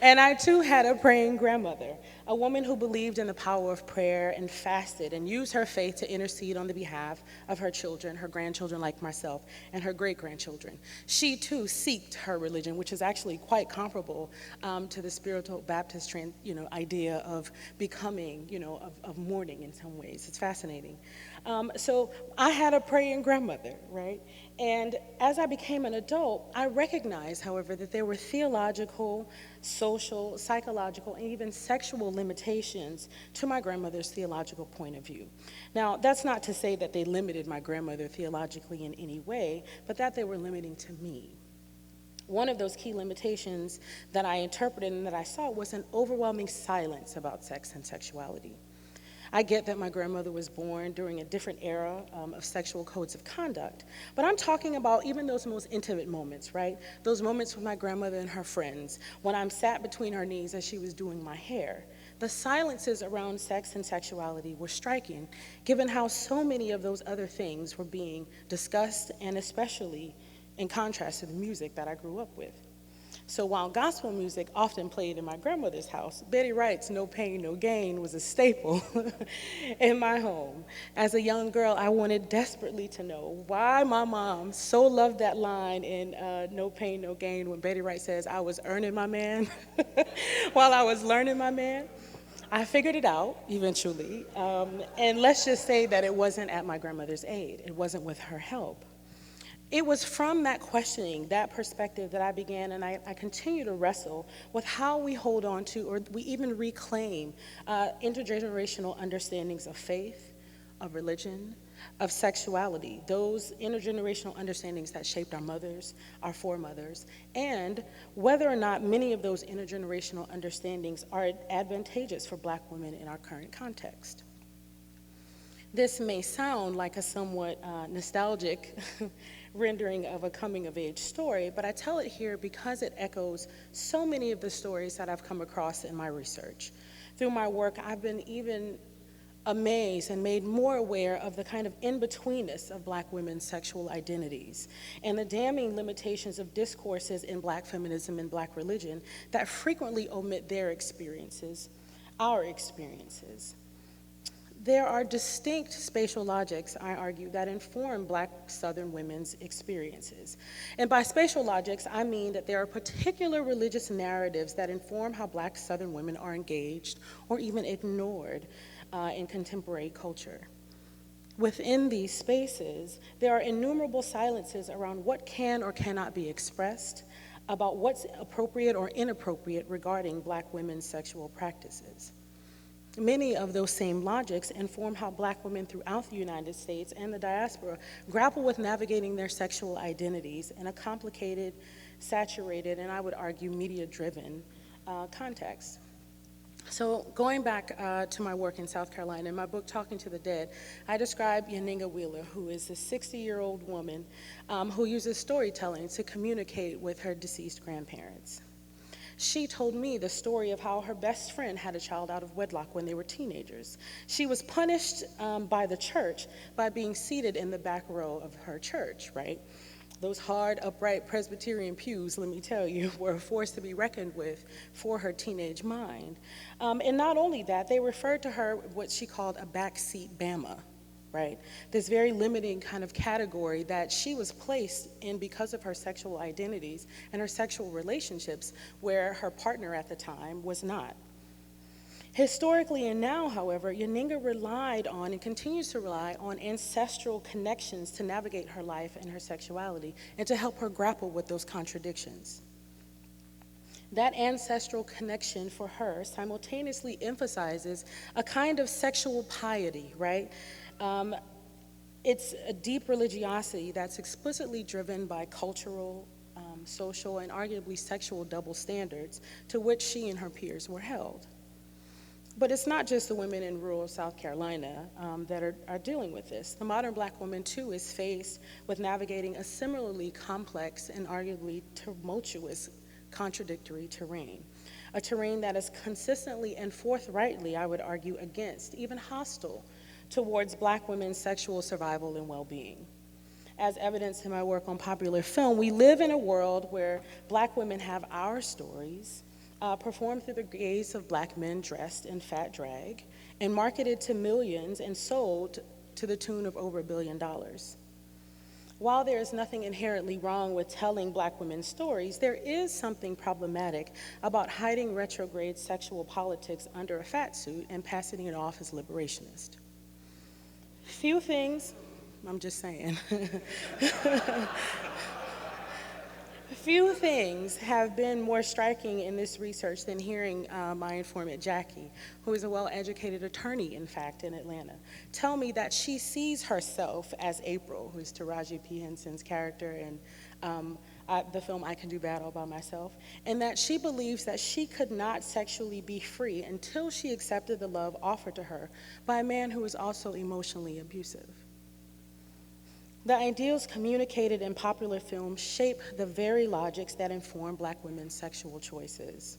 And I too had a praying grandmother, a woman who believed in the power of prayer and fasted and used her faith to intercede on the behalf of her children, her grandchildren like myself, and her great-grandchildren. She too seeked her religion, which is actually quite comparable to the spiritual Baptist idea of becoming, of mourning in some ways. It's fascinating. So I had a praying grandmother, right? And as I became an adult, I recognized, however, that there were theological, social, psychological, and even sexual limitations to my grandmother's theological point of view. Now, that's not to say that they limited my grandmother theologically in any way, but that they were limiting to me. One of those key limitations that I interpreted and that I saw was an overwhelming silence about sex and sexuality. I get that my grandmother was born during a different era of sexual codes of conduct, but I'm talking about even those most intimate moments, right? Those moments with my grandmother and her friends, when I'm sat between her knees as she was doing my hair. The silences around sex and sexuality were striking, given how so many of those other things were being discussed, and especially in contrast to the music that I grew up with. So while gospel music often played in my grandmother's house, Betty Wright's No Pain, No Gain was a staple in my home. As a young girl, I wanted desperately to know why my mom so loved that line in No Pain, No Gain when Betty Wright says, "I was earning my man while I was learning my man." I figured it out eventually, and let's just say that it wasn't at my grandmother's aid. It wasn't with her help. It was from that questioning, that perspective, that I began, and I continue to wrestle with how we hold on to, or we even reclaim, intergenerational understandings of faith, of religion, of sexuality, those intergenerational understandings that shaped our mothers, our foremothers, and whether or not many of those intergenerational understandings are advantageous for Black women in our current context. This may sound like a somewhat nostalgic rendering of a coming-of-age story, but I tell it here because it echoes so many of the stories that I've come across in my research. Through my work, I've been even amazed and made more aware of the kind of in-betweenness of Black women's sexual identities and the damning limitations of discourses in Black feminism and Black religion that frequently omit their experiences, our experiences. There are distinct spatial logics, I argue, that inform Black Southern women's experiences. And by spatial logics, I mean that there are particular religious narratives that inform how Black Southern women are engaged or even ignored in contemporary culture. Within these spaces, there are innumerable silences around what can or cannot be expressed, about what's appropriate or inappropriate regarding Black women's sexual practices. Many of those same logics inform how Black women throughout the United States and the diaspora grapple with navigating their sexual identities in a complicated, saturated, and I would argue media-driven context. So going back to my work in South Carolina, in my book, Talking to the Dead, I describe Yaninga Wheeler, who is a 60-year-old woman who uses storytelling to communicate with her deceased grandparents. She told me the story of how her best friend had a child out of wedlock when they were teenagers. She was punished by the church by being seated in the back row of her church, right? Those hard, upright Presbyterian pews, let me tell you, were a force to be reckoned with for her teenage mind. And not only that, they referred to her what she called a backseat Bama, right? This very limiting kind of category that she was placed in because of her sexual identities and her sexual relationships where her partner at the time was not. Historically and now, however, Yaninga relied on and continues to rely on ancestral connections to navigate her life and her sexuality and to help her grapple with those contradictions. That ancestral connection for her simultaneously emphasizes a kind of sexual piety, right? It's a deep religiosity that's explicitly driven by cultural, social, and arguably sexual double standards to which she and her peers were held. But it's not just the women in rural South Carolina that are dealing with this. The modern Black woman, too, is faced with navigating a similarly complex and arguably tumultuous contradictory terrain, a terrain that is consistently and forthrightly, I would argue, against, even hostile, towards Black women's sexual survival and well-being. As evidenced in my work on popular film, we live in a world where Black women have our stories, performed through the gaze of Black men dressed in fat drag and marketed to millions and sold to the tune of over $1 billion. While there is nothing inherently wrong with telling Black women's stories, there is something problematic about hiding retrograde sexual politics under a fat suit and passing it off as liberationist. Few things, I'm just saying. Few things have been more striking in this research than hearing my informant Jackie, who is a well-educated attorney, in fact, in Atlanta, tell me that she sees herself as April, who is Taraji P. Henson's character in the film I Can Do Bad All By Myself, and that she believes that she could not sexually be free until she accepted the love offered to her by a man who was also emotionally abusive. The ideals communicated in popular film shape the very logics that inform Black women's sexual choices.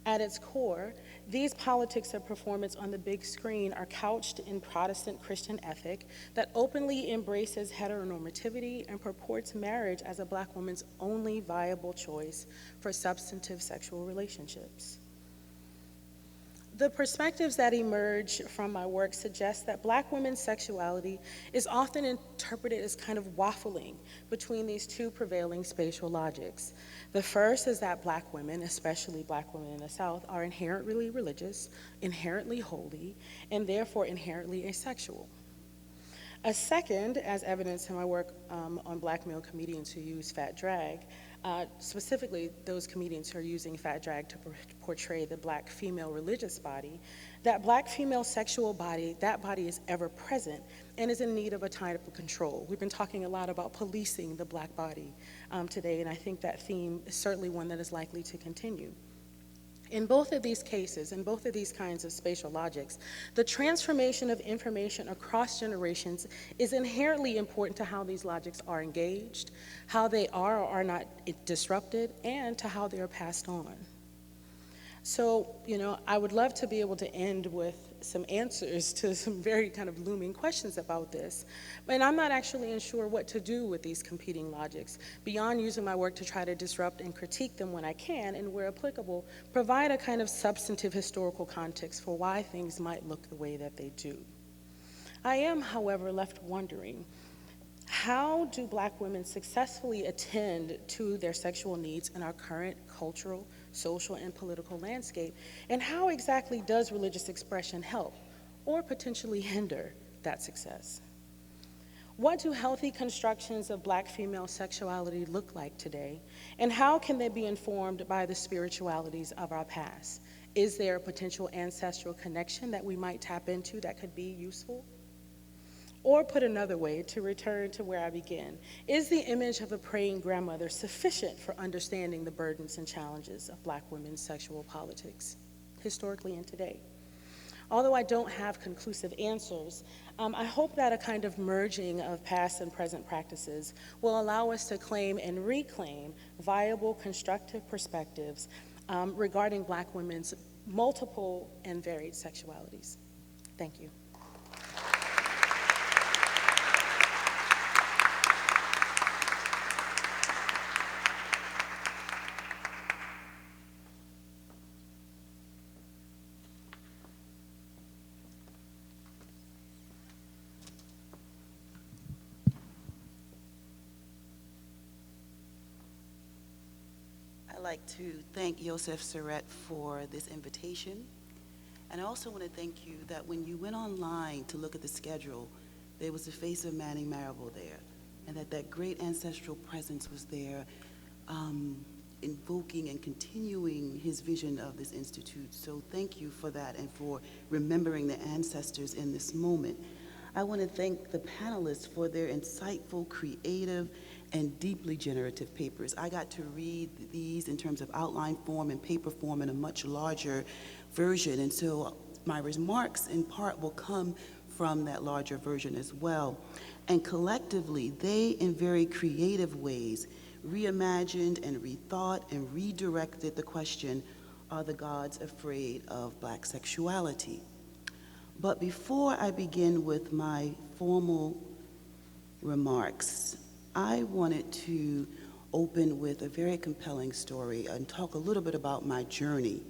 At its core, these politics of performance on the big screen are couched in Protestant Christian ethic that openly embraces heteronormativity and purports marriage as a Black woman's only viable choice for substantive sexual relationships. The perspectives that emerge from my work suggest that Black women's sexuality is often interpreted as kind of waffling between these two prevailing spatial logics. The first is that Black women, especially Black women in the South, are inherently religious, inherently holy, and therefore inherently asexual. A second, as evidenced in my work on Black male comedians who use fat drag, specifically those comedians who are using fat drag to portray the Black female religious body, that Black female sexual body, that body is ever present and is in need of a type of control. We've been talking a lot about policing the Black body today, and I think that theme is certainly one that is likely to continue. In both of these cases, in both of these kinds of spatial logics, the transformation of information across generations is inherently important to how these logics are engaged, how they are or are not disrupted, and to how they are passed on. So, I would love to be able to end with some answers to some very kind of looming questions about this. And I'm not actually unsure what to do with these competing logics, beyond using my work to try to disrupt and critique them when I can, and where applicable, provide a kind of substantive historical context for why things might look the way that they do. I am, however, left wondering, how do Black women successfully attend to their sexual needs in our current cultural, social, and political landscape? And how exactly does religious expression help or potentially hinder that success? What do healthy constructions of Black female sexuality look like today? And how can they be informed by the spiritualities of our past? Is there a potential ancestral connection that we might tap into that could be useful? Or put another way, to return to where I began, is the image of a praying grandmother sufficient for understanding the burdens and challenges of Black women's sexual politics? historically and today. Although I don't have conclusive answers, I hope that a kind of merging of past and present practices will allow us to claim and reclaim viable, constructive perspectives regarding Black women's multiple and varied sexualities. Thank you. I'd like to thank Yosef Surret for this invitation. And I also want to thank you that when you went online to look at the schedule, there was the face of Manning Marable there, and that great ancestral presence was there, invoking and continuing his vision of this institute. So thank you for that and for remembering the ancestors in this moment. I want to thank the panelists for their insightful, creative, and deeply generative papers. I got to read these in terms of outline form and paper form in a much larger version, and so my remarks in part will come from that larger version as well. And collectively, they, in very creative ways, reimagined and rethought and redirected the question, are the gods afraid of Black sexuality? But before I begin with my formal remarks, I wanted to open with a very compelling story and talk a little bit about my journey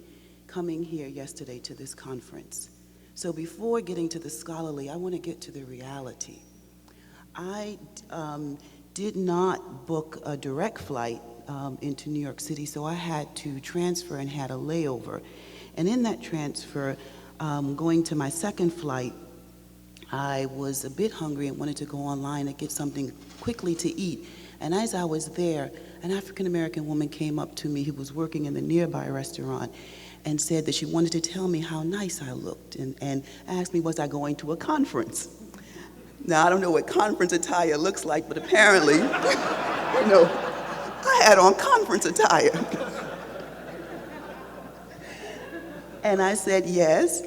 coming here yesterday to this conference. So before getting to the scholarly, I want to get to the reality. I did not book a direct flight into New York City, so I had to transfer and had a layover. And in that transfer, going to my second flight, I was a bit hungry and wanted to go online and get something quickly to eat. And as I was there, an African-American woman came up to me who was working in the nearby restaurant and said that she wanted to tell me how nice I looked and asked me, was I going to a conference? Now, I don't know what conference attire looks like, but apparently, you know, I had on conference attire. And I said yes,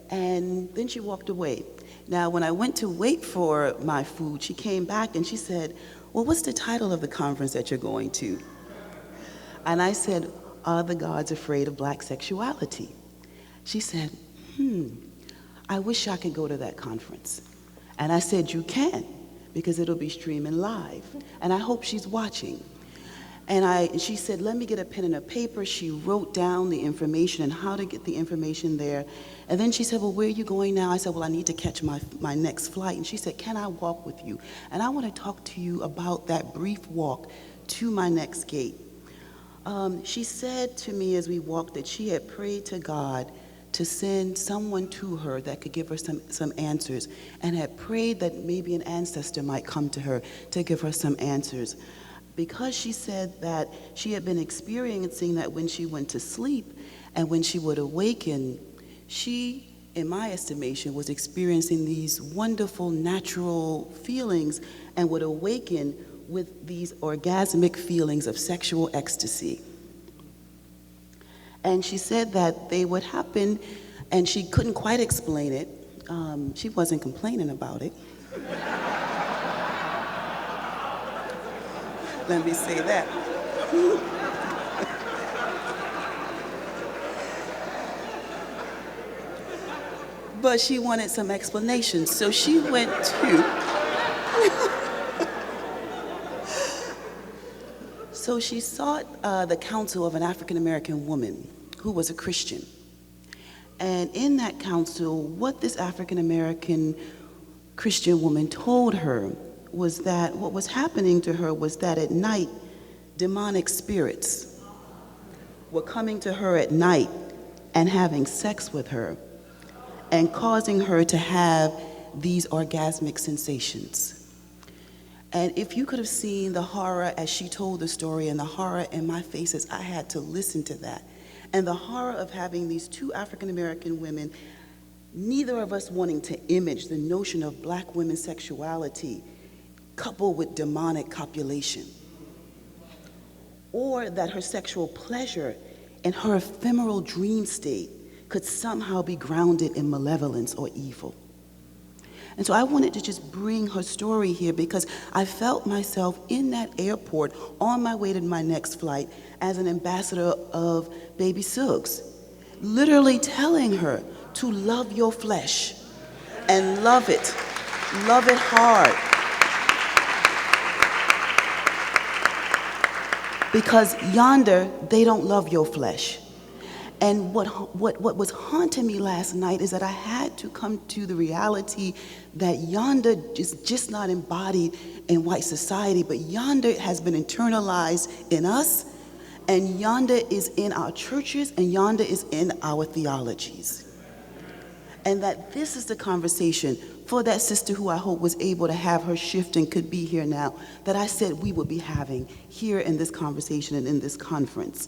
and then she walked away. Now, when I went to wait for my food, she came back and she said, well, what's the title of the conference that you're going to? And I said, are the gods afraid of Black sexuality? She said, I wish I could go to that conference. And I said, you can, because it'll be streaming live. And I hope she's watching. And she said, let me get a pen and a paper. She wrote down the information and how to get the information there. And then she said, well, where are you going now? I said, well, I need to catch my next flight. And she said, can I walk with you? And I want to talk to you about that brief walk to my next gate. She said to me as we walked that she had prayed to God to send someone to her that could give her some answers, and had prayed that maybe an ancestor might come to her to give her some answers. Because she said that she had been experiencing that when she went to sleep and when she would awaken, she, in my estimation, was experiencing these wonderful natural feelings and would awaken with these orgasmic feelings of sexual ecstasy. And she said that they would happen, and she couldn't quite explain it. She wasn't complaining about it. Let me say that. But she wanted some explanation, so she went to So she sought the counsel of an African-American woman who was a Christian. And in that counsel, what this African-American Christian woman told her was that what was happening to her was that at night, demonic spirits were coming to her at night and having sex with her and causing her to have these orgasmic sensations. And if you could have seen the horror as she told the story and the horror in my face as I had to listen to that, and the horror of having these two African-American women, neither of us wanting to image the notion of Black women's sexuality coupled with demonic copulation, or that her sexual pleasure and her ephemeral dream state could somehow be grounded in malevolence or evil. And so I wanted to just bring her story here because I felt myself in that airport on my way to my next flight as an ambassador of Baby Suggs, literally telling her to love your flesh and love it hard. Because yonder, they don't love your flesh. And what was haunting me last night is that I had to come to the reality that yonder is just not embodied in white society, but yonder has been internalized in us, and yonder is in our churches, and yonder is in our theologies. And that this is the conversation for that sister who I hope was able to have her shift and could be here now, that I said we would be having here in this conversation and in this conference.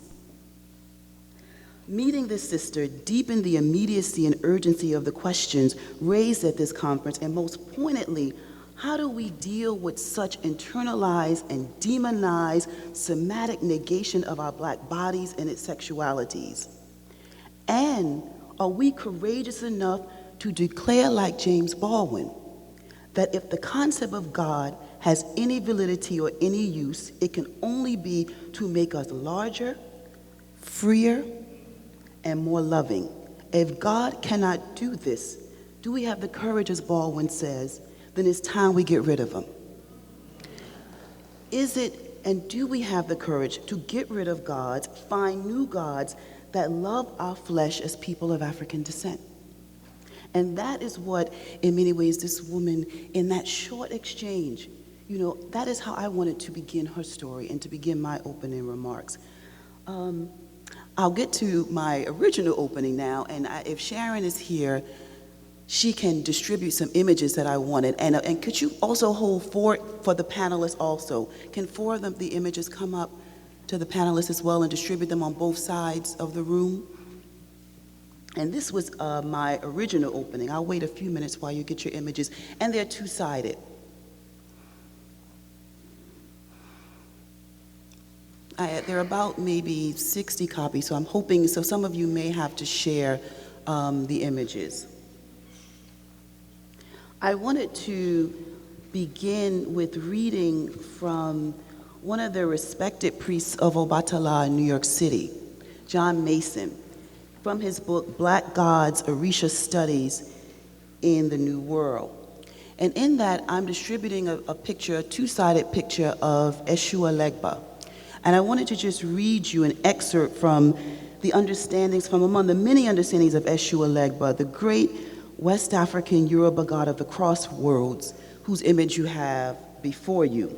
Meeting this sister deepened the immediacy and urgency of the questions raised at this conference, and most pointedly, how do we deal with such internalized and demonized somatic negation of our Black bodies and its sexualities? And are we courageous enough to declare, like James Baldwin, that if the concept of God has any validity or any use, it can only be to make us larger, freer, and more loving? If God cannot do this, do we have the courage, as Baldwin says, then it's time we get rid of him? Is it, and do we have the courage to get rid of gods, find new gods that love our flesh as people of African descent? And that is what, in many ways, this woman, in that short exchange, that is how I wanted to begin her story and to begin my opening remarks. I'll get to my original opening now, and if Sharon is here, she can distribute some images that I wanted. And could you also hold for the panelists also? Can 4 of the images come up to the panelists as well and distribute them on both sides of the room? And this was my original opening. I'll wait a few minutes while you get your images, and they're two-sided. There are about maybe 60 copies, so I'm hoping, so some of you may have to share the images. I wanted to begin with reading from one of the respected priests of Obatala in New York City, John Mason, from his book, Black Gods, Orisha Studies in the New World. And in that, I'm distributing a picture, a two-sided picture of Eshu Elegba. And I wanted to just read you an excerpt from the understandings, from among the many understandings of Eshu Elegba, the great West African Yoruba god of the crossroads, whose image you have before you.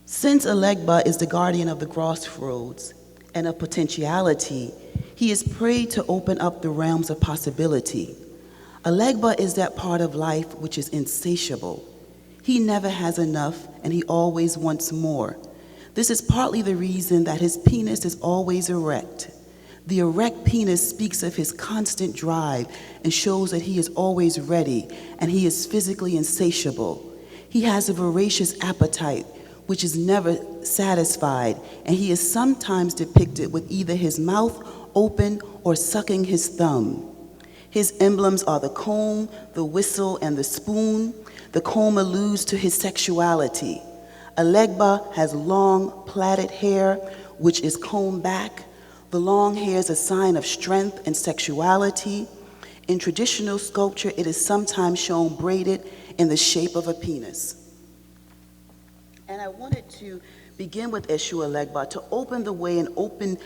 Since Elegba is the guardian of the crossroads and of potentiality, he is prayed to open up the realms of possibility. Elegba is that part of life which is insatiable. He never has enough, and he always wants more. This is partly the reason that his penis is always erect. The erect penis speaks of his constant drive and shows that he is always ready, and he is physically insatiable. He has a voracious appetite, which is never satisfied, and he is sometimes depicted with either his mouth open or sucking his thumb. His emblems are the comb, the whistle, and the spoon. The comb alludes to his sexuality. Elegba has long, plaited hair, which is combed back. The long hair is a sign of strength and sexuality. In traditional sculpture, it is sometimes shown braided in the shape of a penis. And I wanted to begin with Eshu Elegba to open the way and open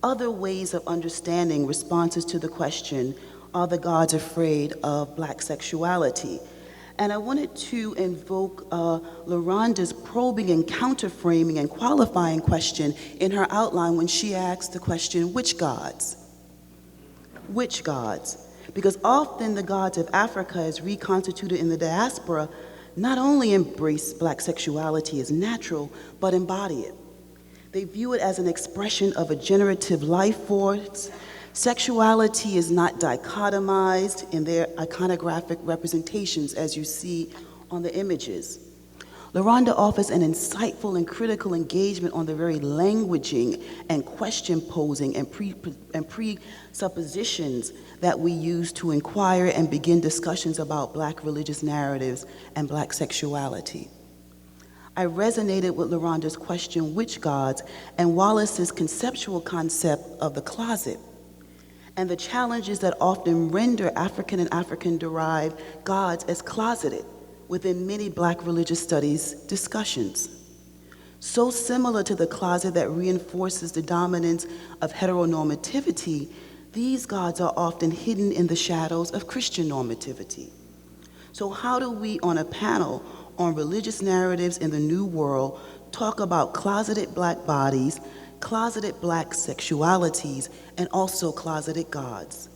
other ways of understanding responses to the question, are the gods afraid of Black sexuality? And I wanted to invoke LeRhonda's probing and counterframing and qualifying question in her outline when she asked the question, which gods? Which gods? Because often the gods of Africa, as reconstituted in the diaspora, not only embrace Black sexuality as natural, but embody it. They view it as an expression of a generative life force. Sexuality is not dichotomized in their iconographic representations, as you see on the images. LeRhonda offers an insightful and critical engagement on the very languaging and question posing and presuppositions that we use to inquire and begin discussions about Black religious narratives and Black sexuality. I resonated with LeRhonda's question, which gods, and Wallace's conceptual concept of the closet, and the challenges that often render African and African-derived gods as closeted within many Black religious studies discussions. So similar to the closet that reinforces the dominance of heteronormativity, these gods are often hidden in the shadows of Christian normativity. So how do we, on a panel on religious narratives in the New World, talk about closeted Black bodies, closeted Black sexualities, and also closeted gods?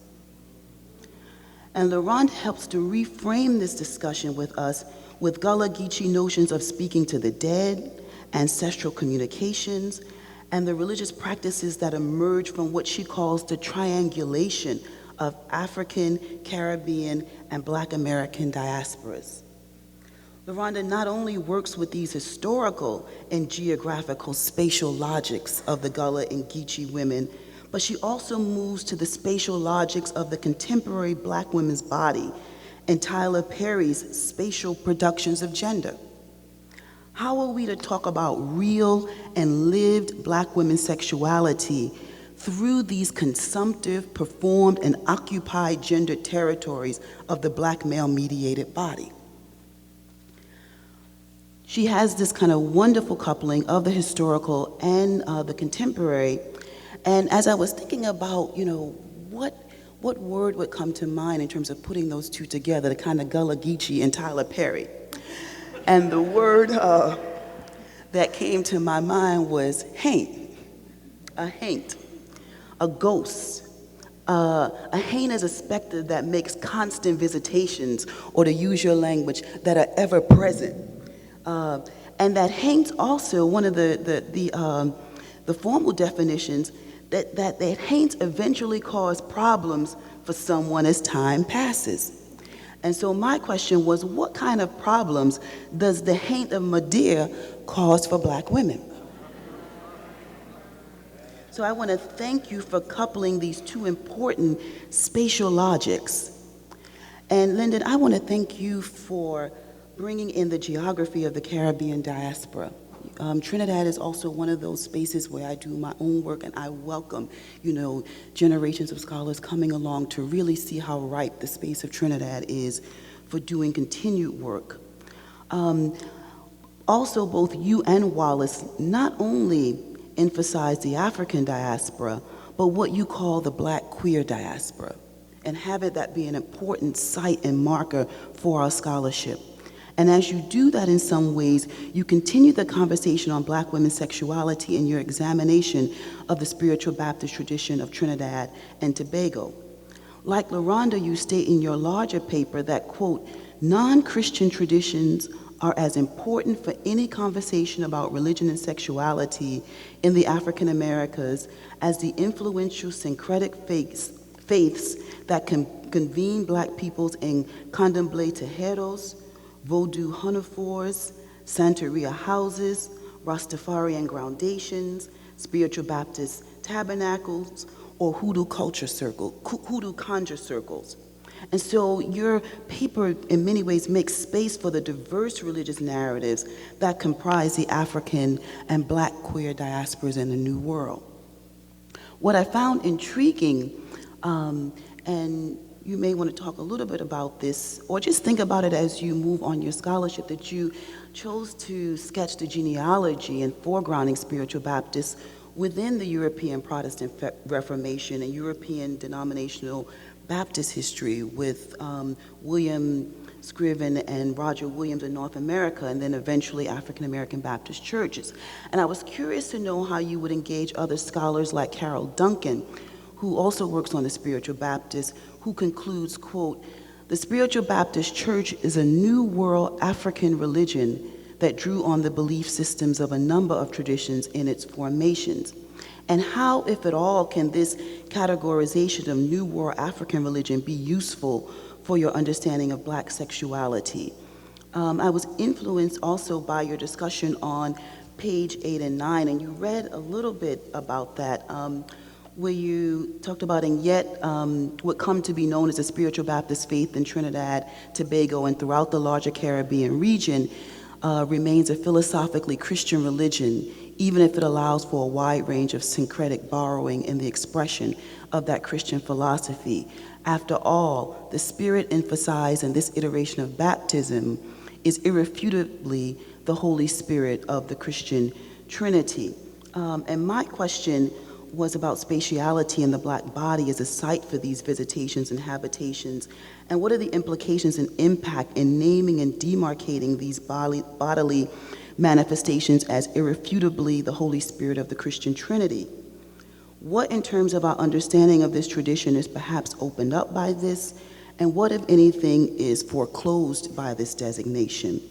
And LeRhonda helps to reframe this discussion with us with Gullah Geechee notions of speaking to the dead, ancestral communications, and the religious practices that emerge from what she calls the triangulation of African, Caribbean, and Black American diasporas. LeRhonda not only works with these historical and geographical spatial logics of the Gullah and Geechee women, but she also moves to the spatial logics of the contemporary Black women's body and Tyler Perry's spatial productions of gender. How are we to talk about real and lived Black women's sexuality through these consumptive, performed, and occupied gender territories of the Black male-mediated body? She has this kind of wonderful coupling of the historical and the contemporary. And as I was thinking about, what word would come to mind in terms of putting those two together, the kind of Gullah Geechee and Tyler Perry. And the word that came to my mind was haint, a ghost. A haint is a specter that makes constant visitations, or to use your language, that are ever present. And that haint also, one of the formal definitions, that haint eventually cause problems for someone as time passes. And so my question was, what kind of problems does the haint of Madeira cause for Black women? So I want to thank you for coupling these two important spatial logics. And Lyndon, I want to thank you for bringing in the geography of the Caribbean diaspora. Trinidad is also one of those spaces where I do my own work, and I welcome, generations of scholars coming along to really see how ripe the space of Trinidad is for doing continued work. Also, both you and Wallace not only emphasize the African diaspora, but what you call the Black queer diaspora, and have it that be an important site and marker for our scholarship. And as you do that in some ways, you continue the conversation on Black women's sexuality in your examination of the spiritual Baptist tradition of Trinidad and Tobago. Like LeRhonda, you state in your larger paper that, quote, non-Christian traditions are as important for any conversation about religion and sexuality in the African Americas as the influential syncretic faiths that can convene Black peoples in Candomblé tejeros, Vodou Hunafors, Santeria houses, Rastafarian groundations, spiritual Baptist tabernacles, or hoodoo conjure circles. And so your paper in many ways makes space for the diverse religious narratives that comprise the African and Black queer diasporas in the New World. What I found intriguing, and you may want to talk a little bit about this, or just think about it as you move on your scholarship, that you chose to sketch the genealogy and foregrounding spiritual Baptists within the European Protestant Reformation and European denominational Baptist history with William Scriven and Roger Williams in North America, and then eventually African American Baptist churches. And I was curious to know how you would engage other scholars like Carol Duncan, who also works on the spiritual Baptist, who concludes, quote, the spiritual Baptist church is a new world African religion that drew on the belief systems of a number of traditions in its formations. And how, if at all, can this categorization of New World African religion be useful for your understanding of Black sexuality? I was influenced also by your discussion on page 8 and 9, and you read a little bit about that, where you talked about, and yet what come to be known as a spiritual Baptist faith in Trinidad, Tobago, and throughout the larger Caribbean region remains a philosophically Christian religion, even if it allows for a wide range of syncretic borrowing in the expression of that Christian philosophy. After all, the spirit emphasized in this iteration of baptism is irrefutably the Holy Spirit of the Christian Trinity. And my question was about spatiality in the Black body as a site for these visitations and habitations, and what are the implications and impact in naming and demarcating these bodily manifestations as irrefutably the Holy Spirit of the Christian Trinity? What, in terms of our understanding of this tradition, is perhaps opened up by this, and what, if anything, is foreclosed by this designation?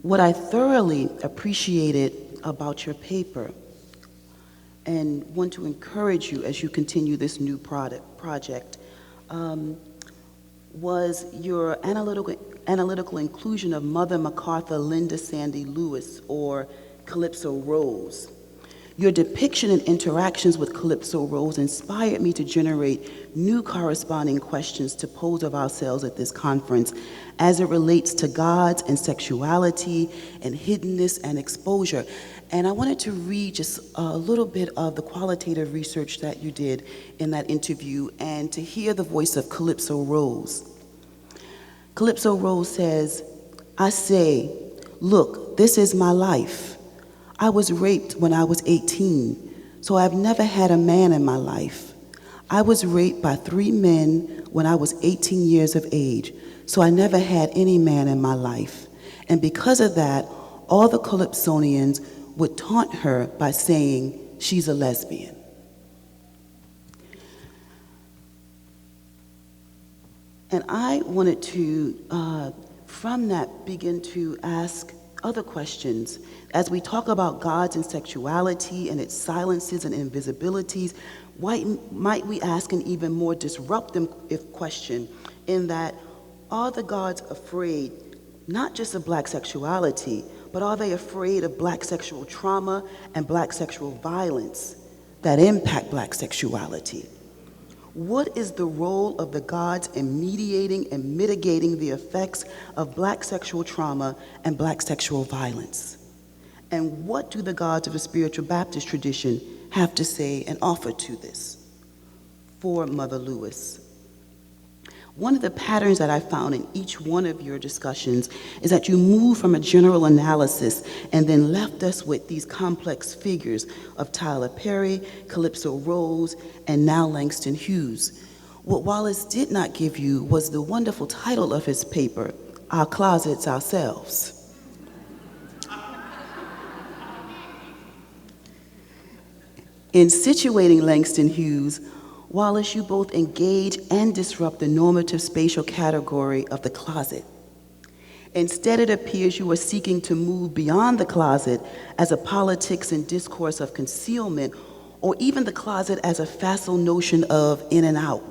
What I thoroughly appreciated about your paper, and want to encourage you as you continue this new project, was your analytical inclusion of Mother MacArthur Linda Sandy Lewis, or Calypso Rose. Your depiction and interactions with Calypso Rose inspired me to generate new corresponding questions to pose of ourselves at this conference as it relates to gods and sexuality and hiddenness and exposure. And I wanted to read just a little bit of the qualitative research that you did in that interview and to hear the voice of Calypso Rose. Calypso Rose says, "I say, look, this is my life. I was raped when I was 18, so I've never had a man in my life. I was raped by 3 men when I was 18 years of age, so I never had any man in my life. And because of that, all the Calypsonians would taunt her by saying she's a lesbian." And I wanted to, from that, begin to ask other questions. As we talk about gods and sexuality and its silences and invisibilities, might we ask an even more disruptive question in that, are the gods afraid not just of Black sexuality, but are they afraid of Black sexual trauma and Black sexual violence that impact Black sexuality? What is the role of the gods in mediating and mitigating the effects of Black sexual trauma and Black sexual violence? And what do the gods of the spiritual Baptist tradition have to say and offer to this? For Mother Lewis. One of the patterns that I found in each one of your discussions is that you move from a general analysis and then left us with these complex figures of Tyler Perry, Calypso Rose, and now Langston Hughes. What Wallace did not give you was the wonderful title of his paper, Our Closets Ourselves. In situating Langston Hughes, Wallace, you both engage and disrupt the normative spatial category of the closet. Instead, it appears you are seeking to move beyond the closet as a politics and discourse of concealment, or even the closet as a facile notion of in and out.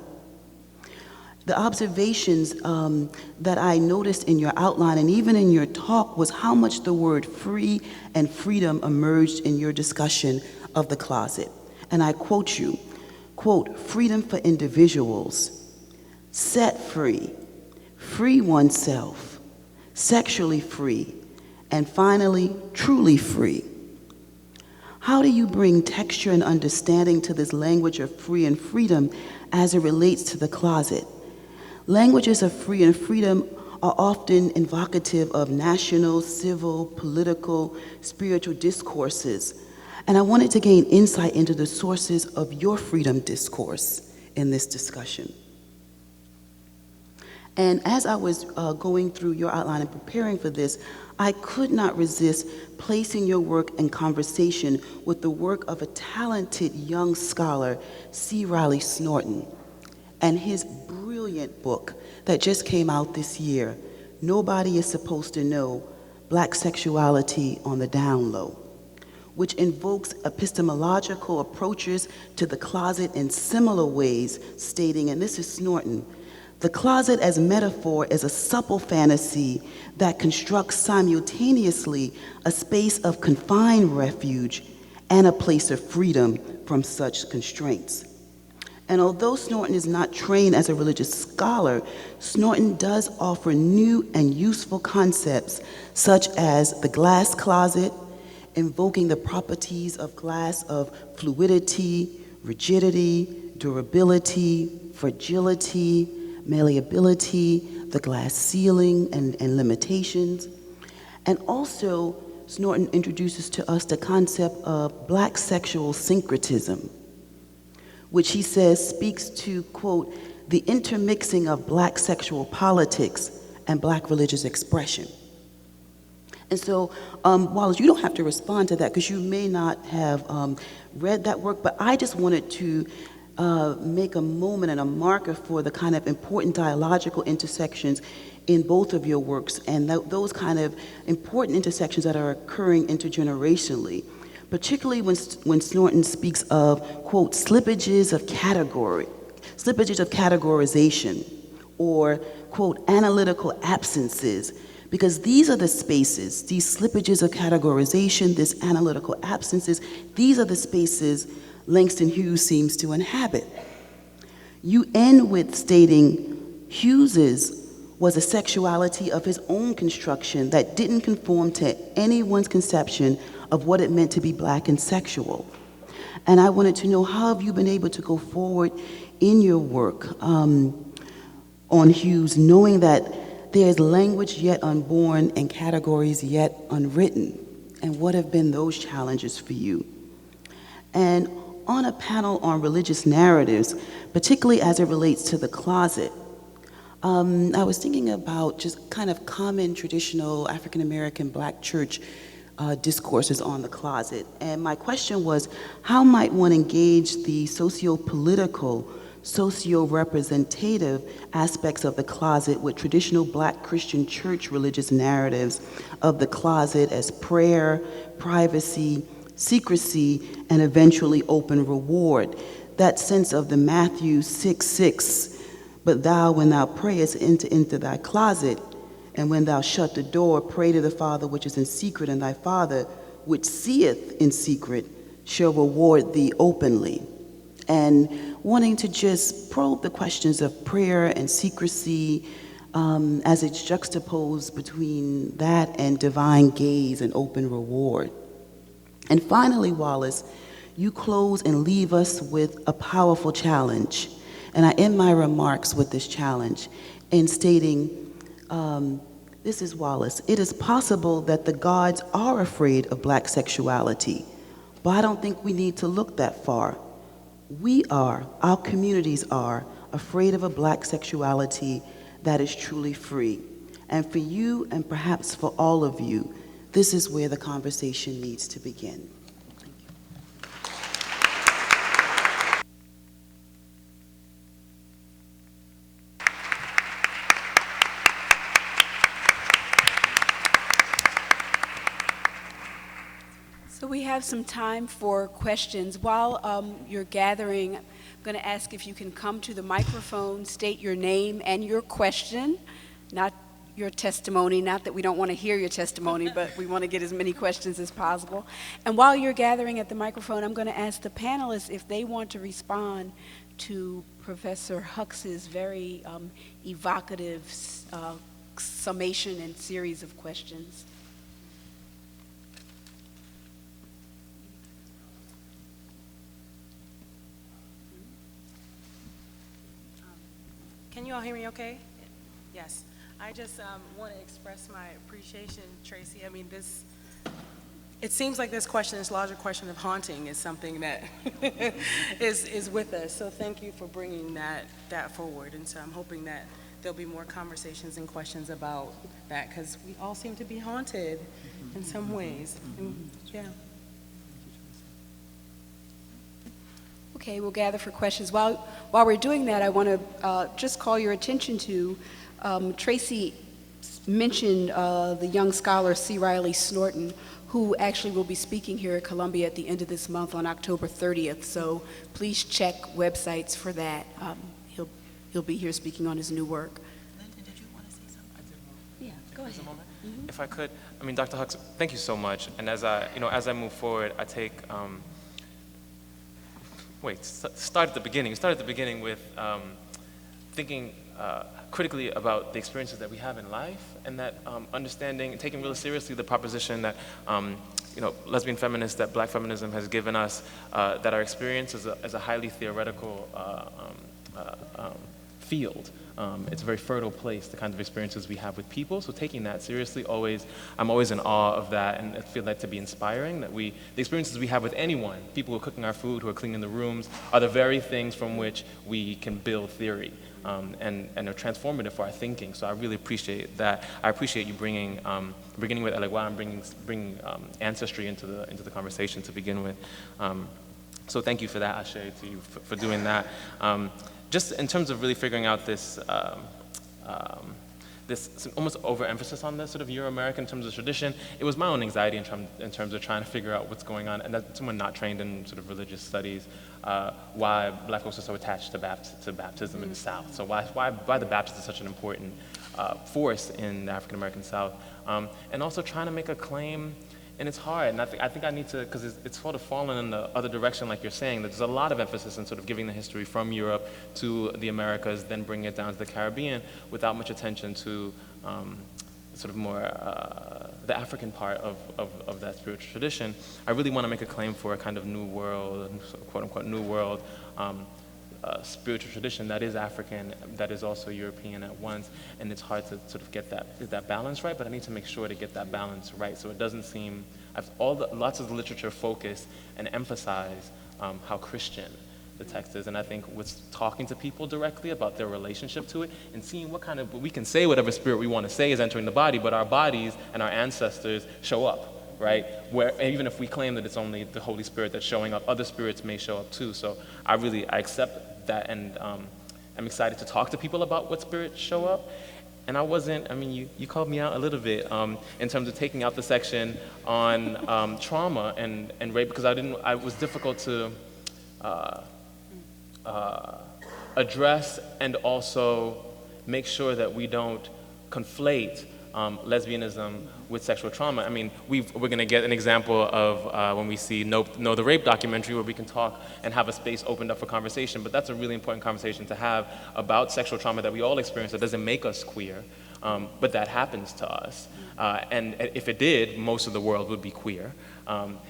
The observations that I noticed in your outline and even in your talk was how much the word free and freedom emerged in your discussion of the closet. And I quote you, quote, "Freedom for individuals, set free, free oneself, sexually free, and finally, truly free." How do you bring texture and understanding to this language of free and freedom as it relates to the closet? Languages of free and freedom are often invocative of national, civil, political, spiritual discourses. And I wanted to gain insight into the sources of your freedom discourse in this discussion. And as I was going through your outline and preparing for this, I could not resist placing your work in conversation with the work of a talented young scholar, C. Riley Snorton, and his brilliant book that just came out this year, Nobody is Supposed to Know, Black Sexuality on the Down Low, which invokes epistemological approaches to the closet in similar ways, stating, and this is Snorton, The closet as metaphor is a supple fantasy that constructs simultaneously a space of confined refuge and a place of freedom from such constraints. And although Snorton is not trained as a religious scholar, Snorton does offer new and useful concepts such as the glass closet, invoking the properties of glass of fluidity, rigidity, durability, fragility, malleability, the glass ceiling and limitations. And also, Snorton introduces to us the concept of Black sexual syncretism, which he says speaks to, quote, the intermixing of Black sexual politics and Black religious expression. And so, Wallace, you don't have to respond to that because you may not have read that work, but I just wanted to make a moment and a marker for the kind of important dialogical intersections in both of your works and those kind of important intersections that are occurring intergenerationally, particularly when Snorton speaks of, quote, slippages of categorization, or, quote, analytical absences, because these are the spaces, these slippages of categorization, these analytical absences, these are the spaces Langston Hughes seems to inhabit. You end with stating Hughes's was a sexuality of his own construction that didn't conform to anyone's conception of what it meant to be Black and sexual. And I wanted to know, how have you been able to go forward in your work on Hughes, knowing that there's language yet unborn and categories yet unwritten? And what have been those challenges for you? And on a panel on religious narratives, particularly as it relates to the closet, I was thinking about just kind of common traditional African American Black church discourses on the closet. And my question was, how might one engage the socio-political, socio-representative aspects of the closet with traditional Black Christian church religious narratives of the closet as prayer, privacy, secrecy, and eventually open reward? That sense of the Matthew 6:6, but thou, when thou prayest, enter into thy closet, and when thou shut the door, pray to the Father which is in secret, and thy Father which seeth in secret shall reward thee openly. And wanting to just probe the questions of prayer and secrecy as it's juxtaposed between that and divine gaze and open reward. And finally, Wallace, you close and leave us with a powerful challenge. And I end my remarks with this challenge in stating, this is Wallace, it is possible that the gods are afraid of Black sexuality, but I don't think we need to look that far. We are, our communities are, afraid of a Black sexuality that is truly free. And for you, and perhaps for all of you, this is where the conversation needs to begin. So we have some time for questions. While you're gathering, I'm going to ask if you can come to the microphone, state your name and your question, not your testimony, not that we don't want to hear your testimony, but we want to get as many questions as possible. And while you're gathering at the microphone, I'm going to ask the panelists if they want to respond to Professor Hucks's very evocative summation and series of questions. Can you all hear me okay? Yes. I just want to express my appreciation, Tracey. I mean, it seems like this question, this larger question of haunting, is something that is with us. So thank you for bringing that forward. And so I'm hoping that there'll be more conversations and questions about that, because we all seem to be haunted in some ways. And, yeah. Okay, we'll gather for questions. While we're doing that, I want to just call your attention to Tracey mentioned the young scholar C. Riley Snorton, who actually will be speaking here at Columbia at the end of this month on October 30th. So please check websites for that. He'll He'll be here speaking on his new work. Lyndon, did you want to say something? Yeah, go ahead. If I could, I mean, Dr. Hucks, thank you so much. And as I move forward, I take, start at the beginning. Start at the beginning with thinking critically about the experiences that we have in life, and that understanding and taking really seriously the proposition that, lesbian feminists, that Black feminism has given us, that our experience is a highly theoretical field. It's a very fertile place, the kinds of experiences we have with people. So taking that seriously, I'm always in awe of that, and I feel that to be inspiring, that the experiences we have with anyone, people who are cooking our food, who are cleaning the rooms, are the very things from which we can build theory, and are transformative for our thinking. So I really appreciate that. I appreciate you beginning with Elegua and bringing ancestry into the conversation to begin with. So thank you for that, Ashe, to you for doing that. Just in terms of really figuring out this almost overemphasis on this sort of Euro-American in terms of tradition, it was my own anxiety in terms of trying to figure out what's going on, and that's someone not trained in sort of religious studies, why Black folks are so attached to baptism in the South. So why the Baptist is such an important force in the African-American South, and also trying to make a claim. And it's hard, and I think I need to, because it's sort of fallen in the other direction, like you're saying, that there's a lot of emphasis in sort of giving the history from Europe to the Americas, then bringing it down to the Caribbean, without much attention to sort of more the African part of that spiritual tradition. I really want to make a claim for a kind of new world, quote unquote new world, spiritual tradition that is African, that is also European at once, and it's hard to sort of get that balance right, but I need to make sure to get that balance right, so it doesn't seem, lots of the literature focus and emphasize how Christian the text is, and I think with talking to people directly about their relationship to it, and seeing what kind of, we can say whatever spirit we want to say is entering the body, but our bodies and our ancestors show up, right? Where even if we claim that it's only the Holy Spirit that's showing up, other spirits may show up too. So I accept that, and I'm excited to talk to people about what spirits show up. And you called me out a little bit in terms of taking out the section on trauma and rape, because it was difficult to address and also make sure that we don't conflate lesbianism with sexual trauma. I mean, we're going to get an example of when we see Know the Rape documentary, where we can talk and have a space opened up for conversation, but that's a really important conversation to have about sexual trauma that we all experience that doesn't make us queer, but that happens to us. And if it did, most of the world would be queer,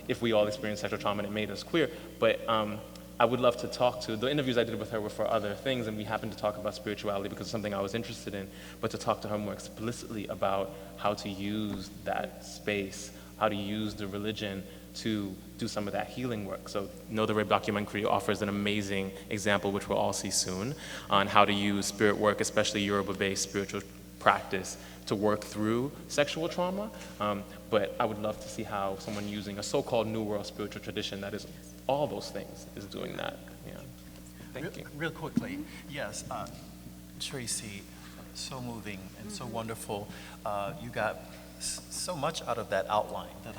if we all experienced sexual trauma and it made us queer. But I would love to talk to, the interviews I did with her were for other things, and we happened to talk about spirituality because it's something I was interested in, but to talk to her more explicitly about how to use that space, how to use the religion to do some of that healing work. So Know the Rape documentary offers an amazing example, which we'll all see soon, on how to use spirit work, especially Yoruba-based spiritual practice, to work through sexual trauma. But I would love to see how someone using a so-called New World spiritual tradition that is all those things is doing that. Yeah. Thank you. Real quickly, yes, Tracey, so moving and so wonderful. You got so much out of that outline that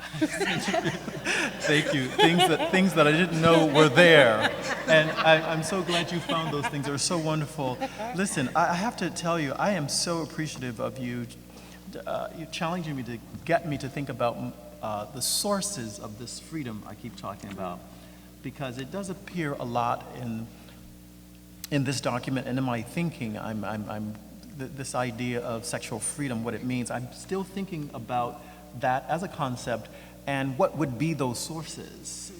thank you. Things that I didn't know were there, and I'm so glad you found those things. They were so wonderful. Listen, I have to tell you, I am so appreciative of you challenging me to get me to think about the sources of this freedom I keep talking about, because it does appear a lot in this document and in my thinking. This idea of sexual freedom, what it means. I'm still thinking about that as a concept, and what would be those sources.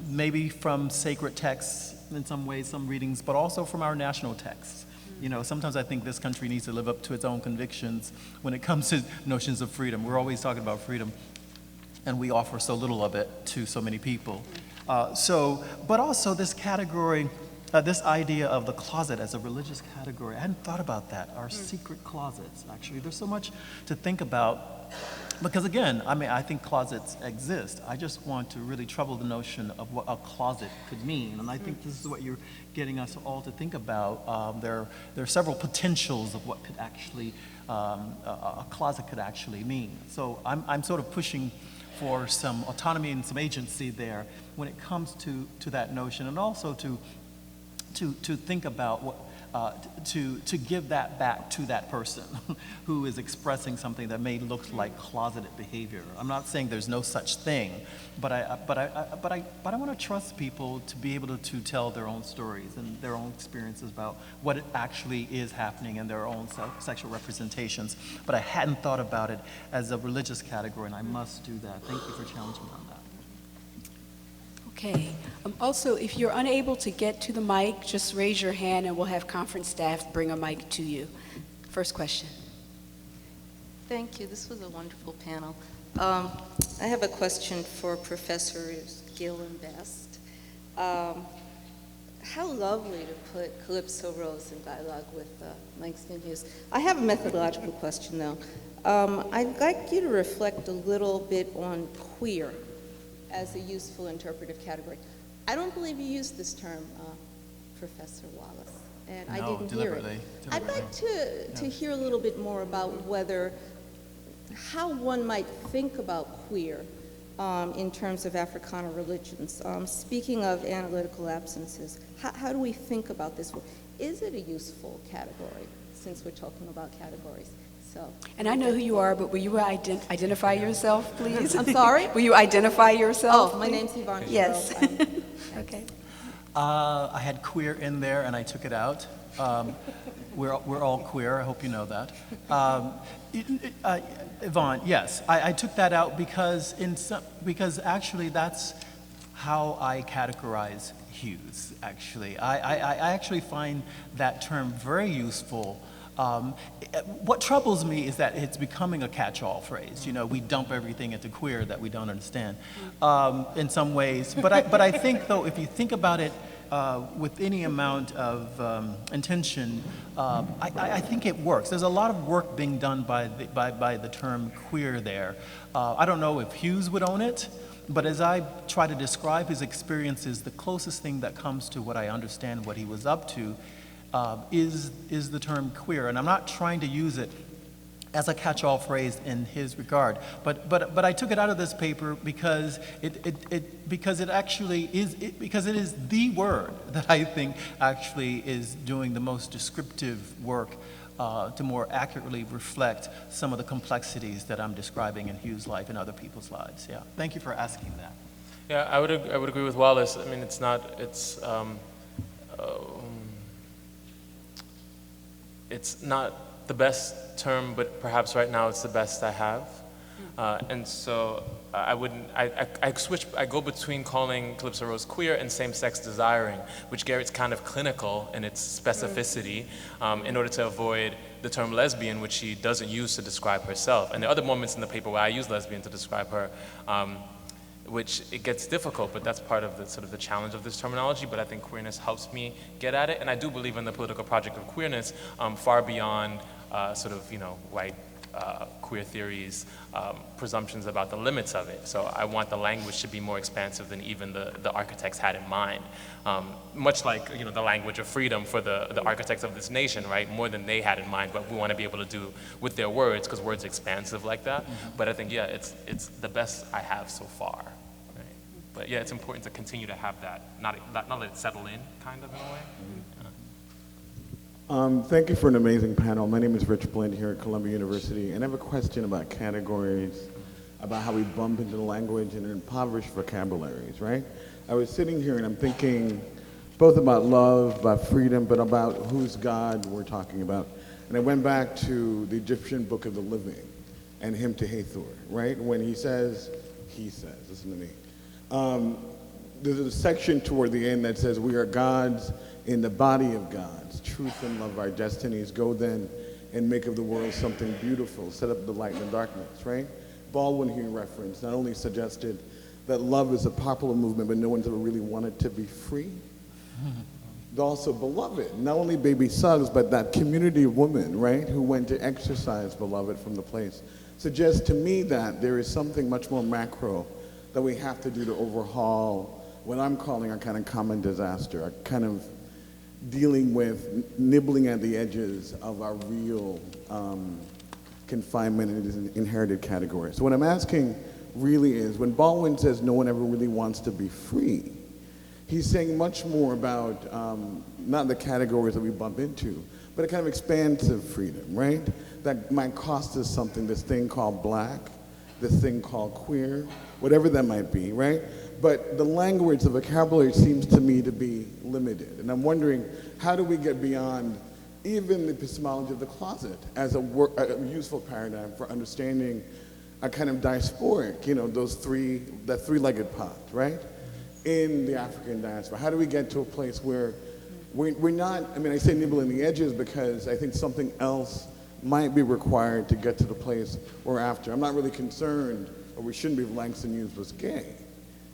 Maybe from sacred texts in some ways, some readings, but also from our national texts. You know, sometimes I think this country needs to live up to its own convictions when it comes to notions of freedom. We're always talking about freedom, and we offer so little of it to so many people. But also this category, this idea of the closet as a religious category. I hadn't thought about that. Our secret closets, actually. There's so much to think about. Because again, I think closets exist. I just want to really trouble the notion of what a closet could mean. And I think this is what you're getting us all to think about. There are several potentials of what could actually, a closet could actually mean. So I'm sort of pushing for some autonomy and some agency there when it comes to that notion, and also to think about to give that back to that person who is expressing something that may look like closeted behavior. I'm not saying there's no such thing, but I want to trust people to be able to tell their own stories and their own experiences about what it actually is happening in their own sexual representations. But I hadn't thought about it as a religious category, and I must do that. Thank you for challenging me on that. Okay. Also, if you're unable to get to the mic, just raise your hand and we'll have conference staff bring a mic to you. First question. Thank you. This was a wonderful panel. I have a question for Professors Gill and Best. How lovely to put Calypso Rose in dialogue with Langston Hughes. I have a methodological question, though. I'd like you to reflect a little bit on queer as a useful interpretive category. I don't believe you used this term, Professor Wallace, and I didn't hear it. I'd like to hear a little bit more about how one might think about queer in terms of Africana religions. Speaking of analytical absences, how do we think about this? Is it a useful category, since we're talking about categories? So. And I know who you are, but will you identify yourself, please? I'm sorry? Will you identify yourself? Oh, my name's Yvonne. Yes. Okay. I had queer in there and I took it out. We're all queer, I hope you know that. Yvonne, yes, I took that out because actually that's how I categorize Hughes, actually. I actually find that term very useful. What troubles me is that it's becoming a catch-all phrase. You know, we dump everything into queer that we don't understand in some ways. But I think, though, if you think about it with any amount of intention, I think it works. There's a lot of work being done by the term queer there. I don't know if Hughes would own it, but as I try to describe his experiences, the closest thing that comes to what I understand what he was up to is the term queer, and I'm not trying to use it as a catch-all phrase in his regard, but I took it out of this paper because it actually is because it is the word that I think actually is doing the most descriptive work to more accurately reflect some of the complexities that I'm describing in Hughes' life and other people's lives. Yeah, thank you for asking that. Yeah, I would agree with Wallace. I mean, it's not the best term, but perhaps right now it's the best I have. And so I go between calling Calypso Rose queer and same-sex desiring, which gets kind of clinical in its specificity in order to avoid the term lesbian, which she doesn't use to describe herself. And there are other moments in the paper where I use lesbian to describe her, which it gets difficult, but that's part of the sort of the challenge of this terminology. But I think queerness helps me get at it, and I do believe in the political project of queerness far beyond sort of white queer theories, presumptions about the limits of it. So I want the language to be more expansive than even the architects had in mind. Much like the language of freedom for the architects of this nation, right? More than they had in mind, but we want to be able to do with their words, because words are expansive like that. But I think, yeah, it's the best I have so far. Right? But yeah, it's important to continue to have that, not let it settle in, kind of in a way. Thank you for an amazing panel. My name is Rich Blend here at Columbia University, and I have a question about categories, about how we bump into the language and impoverish vocabularies, right? I was sitting here and I'm thinking both about love, about freedom, but about whose God we're talking about. And I went back to the Egyptian Book of the Living and Hymn to Hathor, right? When he says, listen to me. There's a section toward the end that says, we are gods in the body of gods, truth and love our destinies. Go then and make of the world something beautiful, set up the light in the darkness, right? Baldwin here referenced not only suggested that love is a popular movement, but no one's ever really wanted to be free. Also beloved, not only baby Suggs, but that community of women, right, who went to exercise beloved from the place, suggests to me that there is something much more macro that we have to do to overhaul what I'm calling a kind of common disaster, a kind of dealing with nibbling at the edges of our real confinement in inherited categories. So what I'm asking really is, when Baldwin says no one ever really wants to be free, he's saying much more about not the categories that we bump into, but a kind of expansive freedom, right? That might cost us something, this thing called black, this thing called queer, whatever that might be, right? But the language, the vocabulary seems to me to be limited. And I'm wondering, how do we get beyond even the epistemology of the closet as a useful paradigm for understanding a kind of diasporic, that three-legged pot, right? In the African diaspora. How do we get to a place where we're not, I say nibbling the edges because I think something else might be required to get to the place we're after. I'm not really concerned, or we shouldn't be, if Langston Hughes was gay,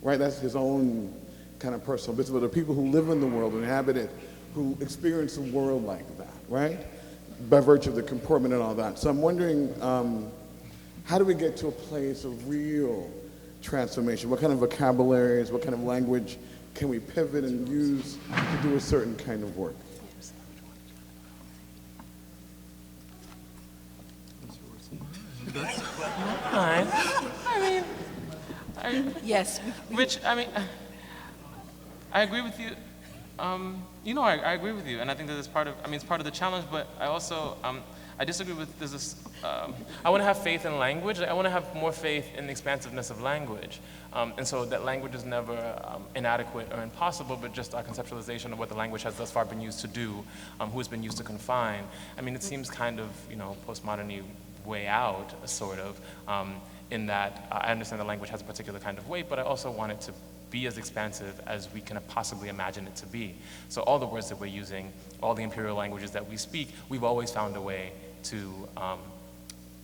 right? That's his own kind of personal business. But the people who live in the world, inhabit it, who experience the world like that, right? By virtue of the comportment and all that. So I'm wondering, how do we get to a place of real transformation? What kind of vocabularies, what kind of language can we pivot and use to do a certain kind of work? Fine. Yes. Which, I agree with you. I agree with you, and I think that it's part of, it's part of the challenge, but I also, I disagree with this, I want to have faith in language. I want to have more faith in the expansiveness of language. And so that language is never inadequate or impossible, but just our conceptualization of what the language has thus far been used to do, who has been used to confine. It seems kind of, postmodern-y way out, sort of, in that I understand the language has a particular kind of weight, but I also want it to be as expansive as we can possibly imagine it to be. So all the words that we're using, all the imperial languages that we speak, we've always found a way to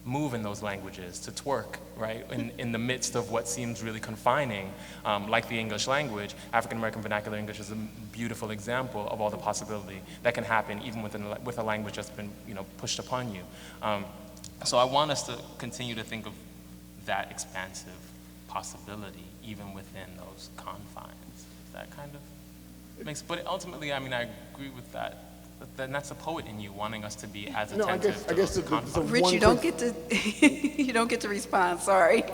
move in those languages, to twerk, right? In the midst of what seems really confining, like the English language. African American vernacular English is a beautiful example of all the possibility that can happen even with a language that's been, pushed upon you. So I want us to continue to think of that expansive possibility even within those confines. That kind of makes, but ultimately, I agree with that. Then that's a poet in you wanting us to be as attentive to those confines. Rich, you don't get to you don't get to respond. Sorry.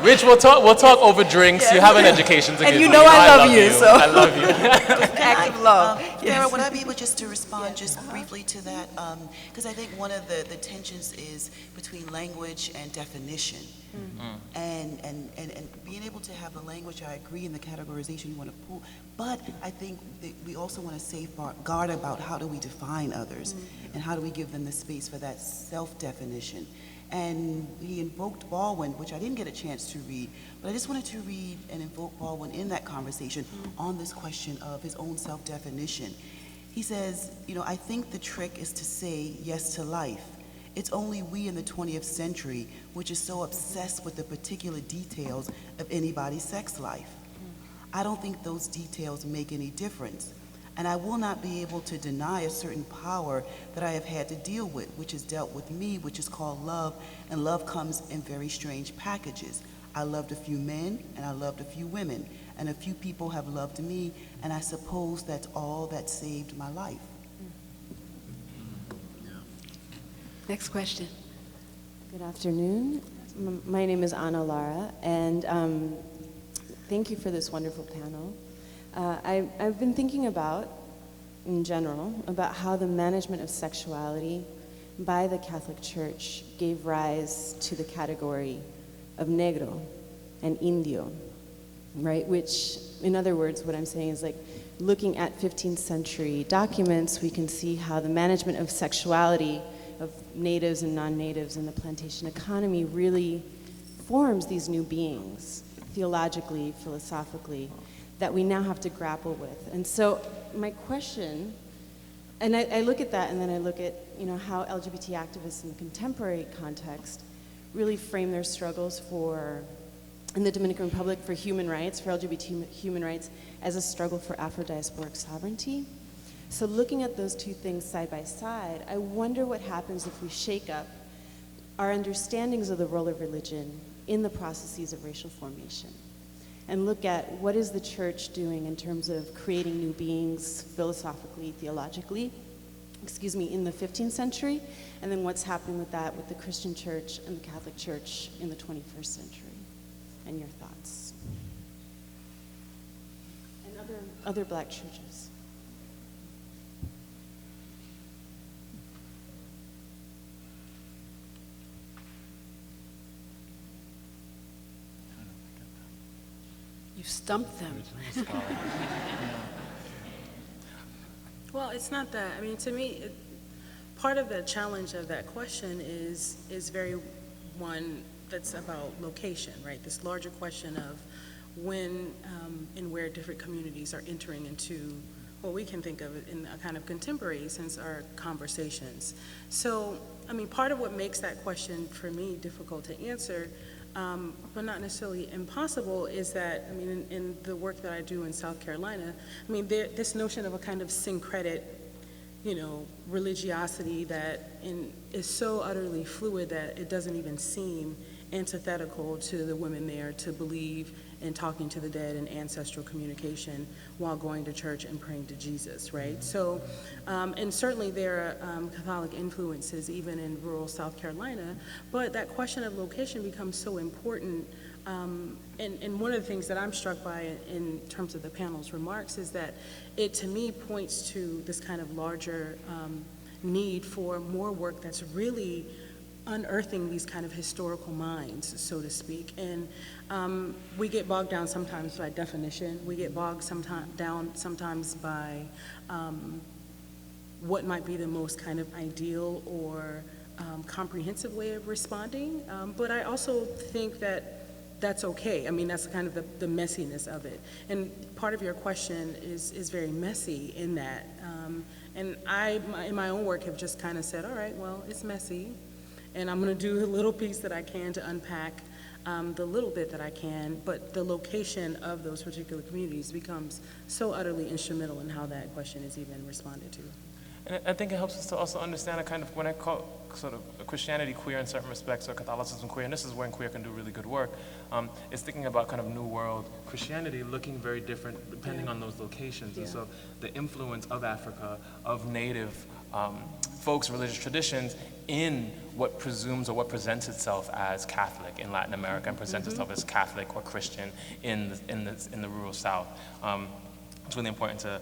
Rich, we'll talk over drinks. Yes. You have an education to give me. And I love you, so I love you. Act of love. Farah, would I be able just to respond just briefly to that? Because I think one of the tensions is between language and definition. Mm-hmm. And being able to have the language, I agree in the categorization you want to pull, but I think that we also want to safeguard about how do we define others, and how do we give them the space for that self-definition. And he invoked Baldwin, which I didn't get a chance to read, but I just wanted to read and invoke Baldwin in that conversation on this question of his own self-definition. He says, I think the trick is to say yes to life. It's only we in the 20th century which is so obsessed with the particular details of anybody's sex life. I don't think those details make any difference. And I will not be able to deny a certain power that I have had to deal with, which has dealt with me, which is called love, and love comes in very strange packages. I loved a few men, and I loved a few women, and a few people have loved me, and I suppose that's all that saved my life. Next question. Good afternoon. My name is Ana Lara, and thank you for this wonderful panel. I've been thinking about, in general, about how the management of sexuality by the Catholic Church gave rise to the category of negro and indio, right? Which, in other words, what I'm saying is like, looking at 15th century documents, we can see how the management of sexuality of natives and non-natives in the plantation economy really forms these new beings, theologically, philosophically, that we now have to grapple with. And so my question, and I look at that and then I look at how LGBT activists in the contemporary context really frame their struggles in the Dominican Republic for human rights, for LGBT human rights, as a struggle for Afro-diasporic sovereignty. So looking at those two things side by side, I wonder what happens if we shake up our understandings of the role of religion in the processes of racial formation, and look at what is the church doing in terms of creating new beings philosophically, theologically, in the 15th century, and then what's happening with that with the Christian church and the Catholic Church in the 21st century, and your thoughts. And other Black churches. You stumped them. Well, it's not that. I mean, to me, part of the challenge of that question is very one that's about location, right? This larger question of when and where different communities are entering into what we can think of in a kind of contemporary sense are conversations. So, I mean, part of what makes that question for me difficult to answer, but not necessarily impossible, is that, I mean, in the work that I do in South Carolina, I mean, this notion of a kind of syncretic, religiosity that is so utterly fluid that it doesn't even seem antithetical to the women there to believe in talking to the dead and ancestral communication while going to church and praying to Jesus, right? So, and certainly there are Catholic influences even in rural South Carolina, but that question of location becomes so important. And one of the things that I'm struck by in terms of the panel's remarks is that it, to me, points to this kind of larger need for more work that's really unearthing these kind of historical minds, so to speak. And we get bogged down sometimes by definition. We get bogged down sometimes by what might be the most kind of ideal or comprehensive way of responding. But I also think that that's okay. I mean, that's kind of the messiness of it. And part of your question is very messy in that. And I, in my own work, have just kind of said, all right, well, it's messy. And I'm going to do a little piece that I can to unpack the little bit that I can, but the location of those particular communities becomes so utterly instrumental in how that question is even responded to. And I think it helps us to also understand a kind of, when I call sort of Christianity queer in certain respects, or Catholicism queer, and this is when queer can do really good work, is thinking about kind of New World Christianity looking very different depending on those locations. And so the influence of Africa, of native folks' religious traditions in what presumes or what presents itself as Catholic in Latin America and presents itself as Catholic or Christian in the rural South. It's really important to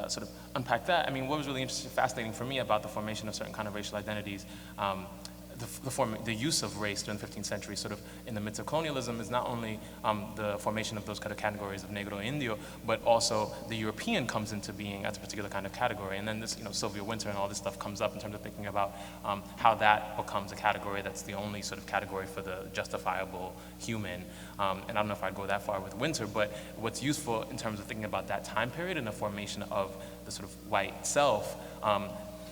sort of unpack that. I mean, what was really interesting, fascinating for me about the formation of certain kind of racial identities, the use of race during the 15th century, sort of in the midst of colonialism, is not only the formation of those kind of categories of Negro and Indio, but also the European comes into being as a particular kind of category. And then this, Sylvia Wynter and all this stuff comes up in terms of thinking about how that becomes a category that's the only sort of category for the justifiable human. And I don't know if I'd go that far with Wynter, but what's useful in terms of thinking about that time period and the formation of the sort of white self,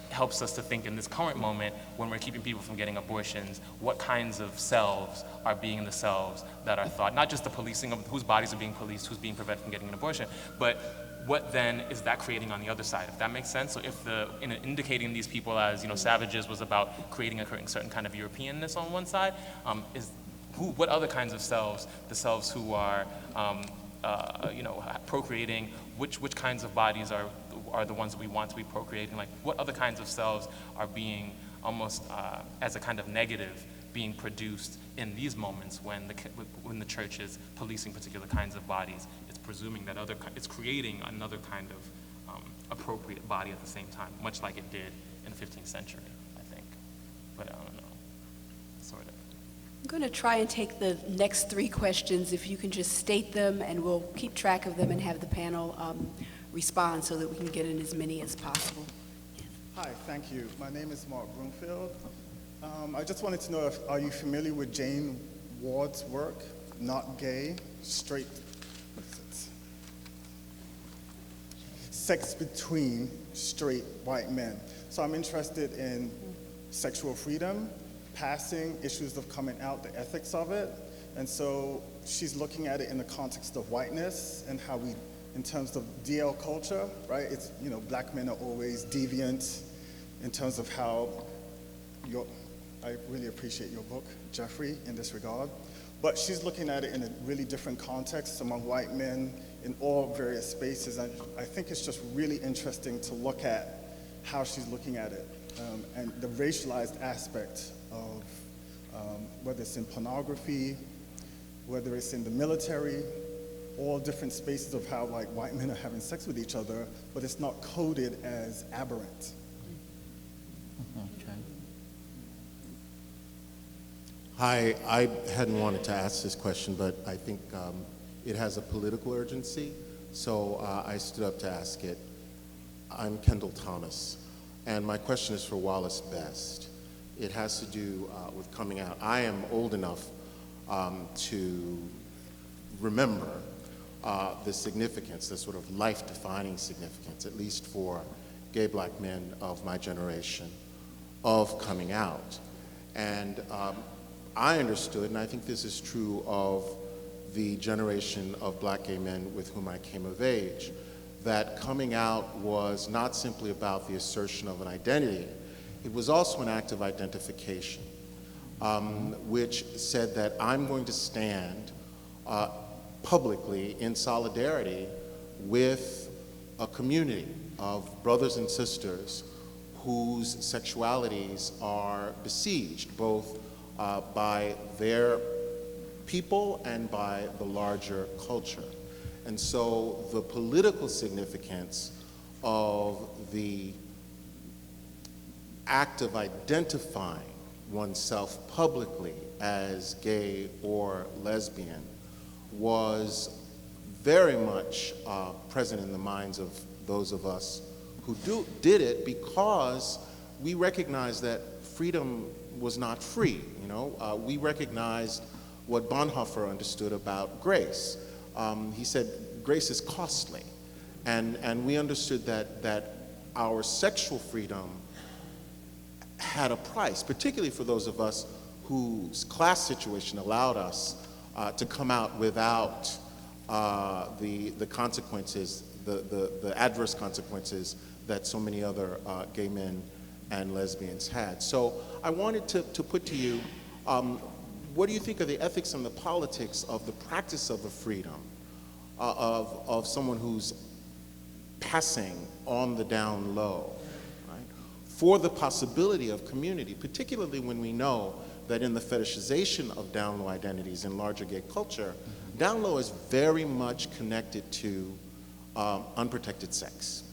helps us to think in this current moment when we're keeping people from getting abortions, what kinds of selves are being the selves that are thought, not just the policing of whose bodies are being policed, who's being prevented from getting an abortion, but what then is that creating on the other side, if that makes sense? So if indicating these people as, savages was about creating a certain kind of Europeanness on one side, what other kinds of selves, the selves who are, procreating, which kinds of bodies are the ones that we want to be procreating, like what other kinds of selves are being almost as a kind of negative being produced in these moments when the church is policing particular kinds of bodies. It's presuming that it's creating another kind of appropriate body at the same time, much like it did in the 15th century, I think. But I don't know, sort of. I'm going to try and take the next three questions, if you can just state them, and we'll keep track of them and have the panel respond so that we can get in as many as possible. Hi, thank you. My name is Mark Broomfield. I just wanted to know are you familiar with Jane Ward's work, Not Gay, Straight, Sex Between Straight White Men. So I'm interested in sexual freedom, passing, issues of coming out, the ethics of it. And so she's looking at it in the context of whiteness and how we, in terms of DL culture, right? It's, black men are always deviant in terms of how I really appreciate your book, Jeffrey, in this regard. But she's looking at it in a really different context among white men in all various spaces. And I think it's just really interesting to look at how she's looking at it and the racialized aspect of whether it's in pornography, whether it's in the military, all different spaces of how like white men are having sex with each other, but it's not coded as aberrant. Okay. Hi, I hadn't wanted to ask this question, but I think it has a political urgency, so I stood up to ask it. I'm Kendall Thomas, and my question is for Wallace Best. It has to do with coming out. I am old enough to remember the significance, the sort of life-defining significance, at least for gay black men of my generation, of coming out. And I understood, and I think this is true of the generation of black gay men with whom I came of age, that coming out was not simply about the assertion of an identity, it was also an act of identification, which said that I'm going to stand publicly in solidarity with a community of brothers and sisters whose sexualities are besieged, both by their people and by the larger culture. And so the political significance of the act of identifying oneself publicly as gay or lesbian was very much present in the minds of those of us who did it, because we recognized that freedom was not free. You know, we recognized what Bonhoeffer understood about grace. He said grace is costly, and we understood that our sexual freedom had a price, particularly for those of us whose class situation allowed us to come out without the consequences, the adverse consequences that so many other gay men and lesbians had. So I wanted to put to you, what do you think are the ethics and the politics of the practice of a freedom of someone who's passing on the down low, right, for the possibility of community, particularly when we know that in the fetishization of down low identities in larger gay culture, down low is very much connected to unprotected sex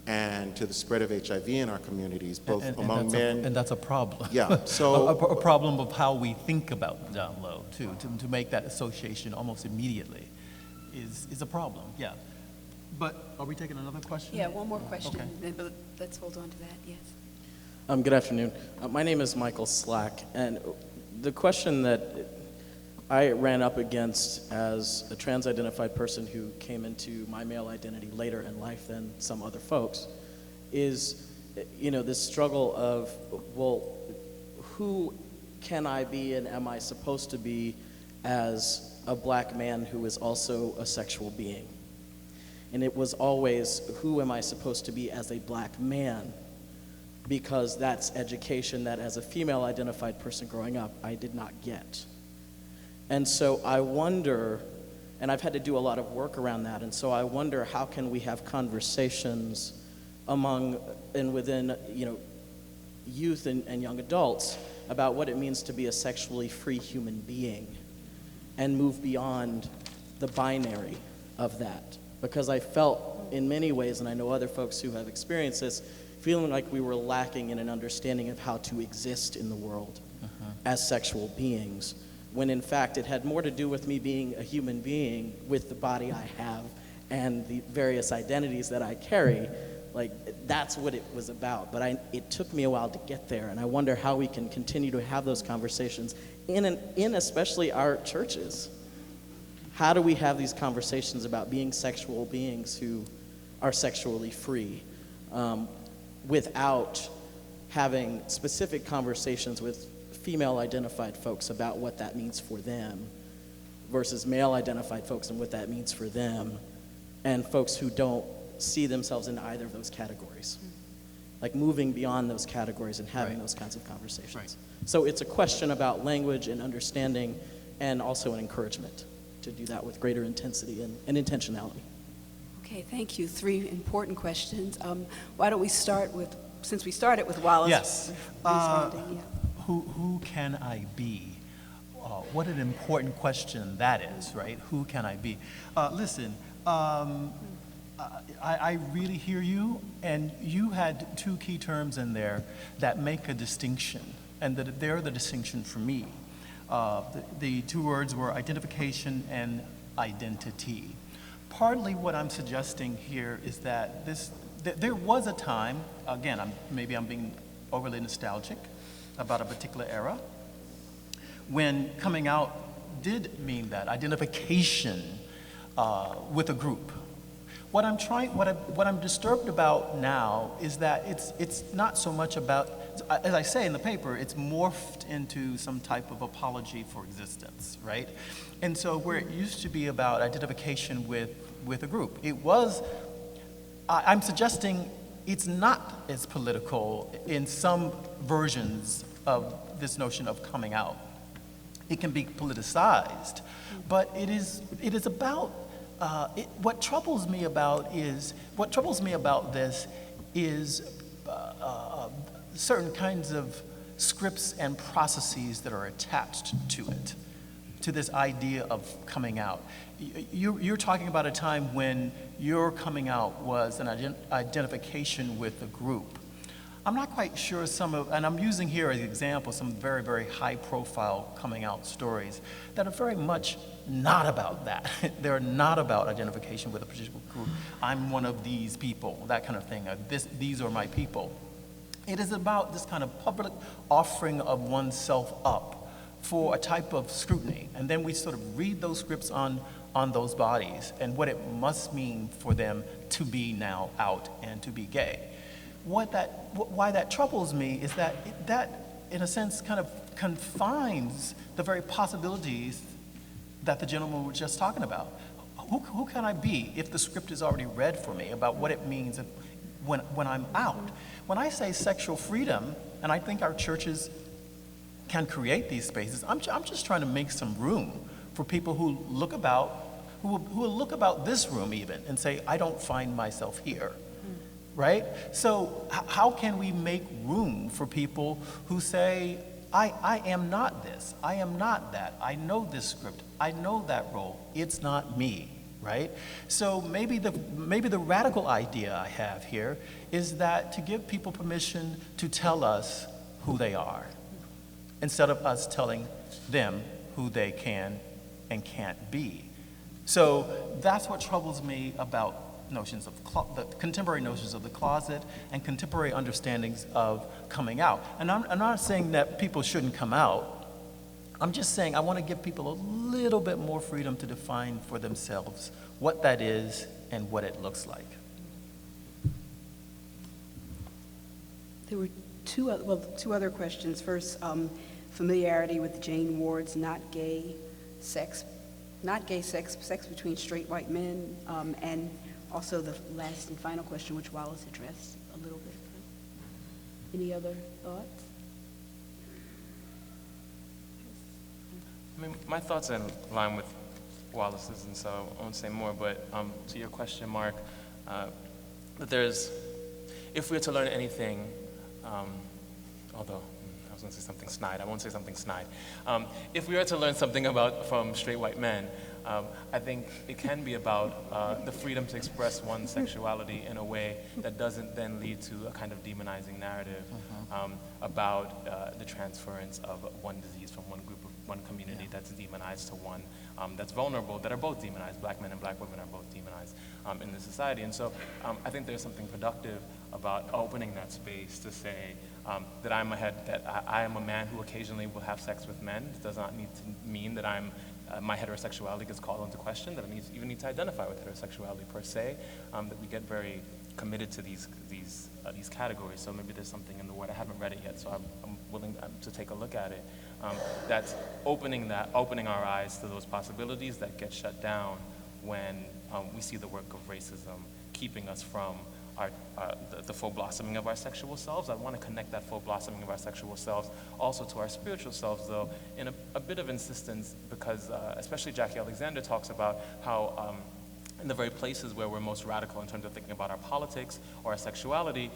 and to the spread of HIV in our communities, both among men. And that's a problem. Yeah, so. a problem of how we think about down low, too, to make that association almost immediately is a problem, yeah. But are we taking another question? Yeah, one more question, Okay. but let's hold on to that, yes. Good afternoon. My name is Michael Slack, and the question that I ran up against as a trans-identified person who came into my male identity later in life than some other folks is, you know, this struggle of, well, who can I be and am I supposed to be as a black man who is also a sexual being? And it was always, who am I supposed to be as a black man? Because that's education that as a female identified person growing up, I did not get. And so I wonder, and I've had to do a lot of work around that, and so I wonder how can we have conversations among and within, you know, youth and young adults about what it means to be a sexually free human being and move beyond the binary of that. Because I felt in many ways, and I know other folks who have experienced this, feeling like we were lacking in an understanding of how to exist in the world as sexual beings, when in fact it had more to do with me being a human being with the body I have and the various identities that I carry. Like, that's what it was about. But it took me a while to get there, and I wonder how we can continue to have those conversations in especially our churches. How do we have these conversations about being sexual beings who are sexually free without having specific conversations with female-identified folks about what that means for them versus male-identified folks and what that means for them, and folks who don't see themselves in either of those categories. Like moving beyond those categories and having those kinds of conversations. Right. So it's a question about language and understanding, and also an encouragement to do that with greater intensity and intentionality. Okay, thank you. 3 important questions. Why don't we start with, since we started with Wallace. Yes. Responding, yeah. Who can I be? what an important question that is, right? Who can I be? Listen, I really hear you, and you had two key terms in there that make a distinction, and that they're the distinction for me. The two words were identification and identity. Partly what I'm suggesting here is that there was a time, again, maybe I'm being overly nostalgic about a particular era, when coming out did mean that identification with a group. What I'm disturbed about now is that it's not so much about, as I say in the paper, it's morphed into some type of apology for existence, right? And so where it used to be about identification with a group, it was, I'm suggesting it's not as political in some versions of this notion of coming out. It can be politicized, but it is about, what troubles me about this is certain kinds of scripts and processes that are attached to it, to this idea of coming out. You're talking about a time when your coming out was an identification with a group. I'm not quite sure and I'm using here as an example some very, very high profile coming out stories that are very much not about that. They're not about identification with a particular group. I'm one of these people, that kind of thing. These are my people. It is about this kind of public offering of oneself up for a type of scrutiny. And then we sort of read those scripts on those bodies and what it must mean for them to be now out and to be gay. Why that troubles me is that in a sense kind of confines the very possibilities that the gentleman was just talking about. Who can I be if the script is already read for me about what it means when I'm out? When I say sexual freedom, and I think our churches can create these spaces, I'm just trying to make some room for people who will look about this room even and say, I don't find myself here. Right? So how can we make room for people who say, I am not this, I am not that, I know this script, I know that role, it's not me, right? So maybe the radical idea I have here is that to give people permission to tell us who they are, instead of us telling them who they can and can't be. So that's what troubles me about notions of the contemporary notions of the closet and contemporary understandings of coming out. And I'm not saying that people shouldn't come out. I'm just saying I want to give people a little bit more freedom to define for themselves what that is and what it looks like. There were two other questions. First, familiarity with Jane Ward's not gay sex between straight white men, and also the last and final question, which Wallace addressed a little bit. Any other thoughts? I mean, my thoughts are in line with Wallace's, and so I won't say more, but to your question, Mark, that if we were to learn anything, although I was going to say something snide, I won't say something snide. If we were to learn something from straight white men, I think it can be about the freedom to express one's sexuality in a way that doesn't then lead to a kind of demonizing narrative about the transference of one disease from one group of one community that's demonized to one that's vulnerable, that are both demonized. Black men and black women are both demonized in this society. And so I think there's something productive about opening that space to say that I am a man who occasionally will have sex with men. It does not need to mean that my heterosexuality gets called into question, that I even need to identify with heterosexuality per se, that we get very committed to these categories. So maybe there's something in the word. I haven't read it yet, so I'm willing to take a look at it. That's opening our eyes to those possibilities that get shut down when we see the work of racism keeping us from the full blossoming of our sexual selves. I want to connect that full blossoming of our sexual selves also to our spiritual selves, though, in a bit of insistence, because especially Jackie Alexander talks about how in the very places where we're most radical in terms of thinking about our politics or our sexuality,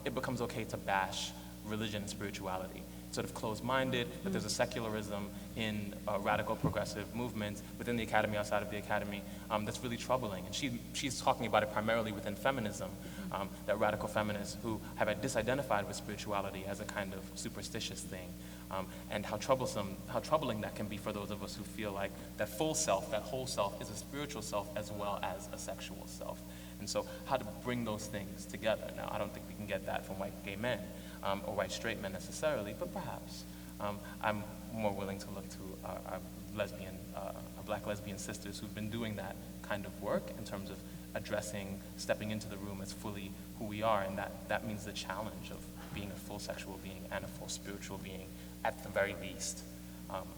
it becomes okay to bash religion and spirituality. sort of closed-minded, that there's a secularism in radical progressive movements within the academy, outside of the academy, that's really troubling. And she's talking about it primarily within feminism, that radical feminists who have disidentified with spirituality as a kind of superstitious thing, and how troubling that can be for those of us who feel like that full self, that whole self, is a spiritual self as well as a sexual self. And so how to bring those things together. Now, I don't think we can get that from white gay men or white straight men necessarily, but perhaps. I'm more willing to look to our black lesbian sisters who've been doing that kind of work in terms of addressing, stepping into the room as fully who we are, and that means the challenge of being a full sexual being and a full spiritual being at the very least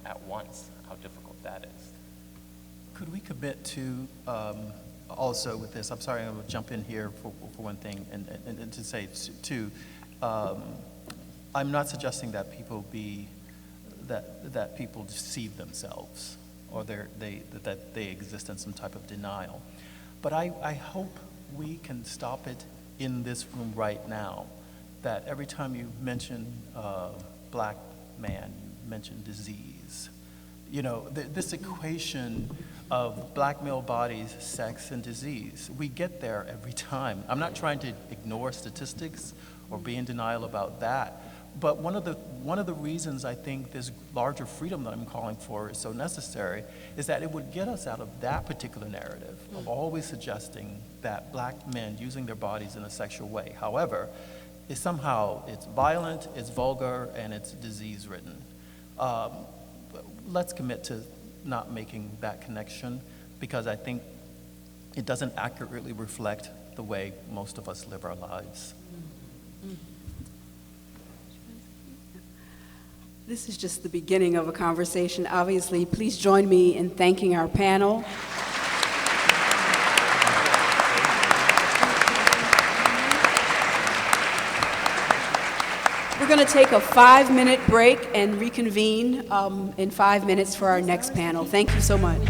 at once, how difficult that is. Could we commit to also with this, I'm sorry, I'm going to jump in here for one thing, and to say too, I'm not suggesting that people that people deceive themselves or that they exist in some type of denial. But I hope we can stop it in this room right now, that every time you mention black man, you mention disease. You know, this equation of black male bodies, sex, and disease, we get there every time. I'm not trying to ignore statistics or be in denial about that, but one of the reasons I think this larger freedom that I'm calling for is so necessary is that it would get us out of that particular narrative of always suggesting that black men using their bodies in a sexual way, however, is somehow it's violent, it's vulgar, and it's disease-ridden. Let's commit to not making that connection, because I think it doesn't accurately reflect the way most of us live our lives. This is just the beginning of a conversation. Obviously, please join me in thanking our panel. We're going to take a 5-minute break and reconvene in 5 minutes for our next panel. Thank you so much.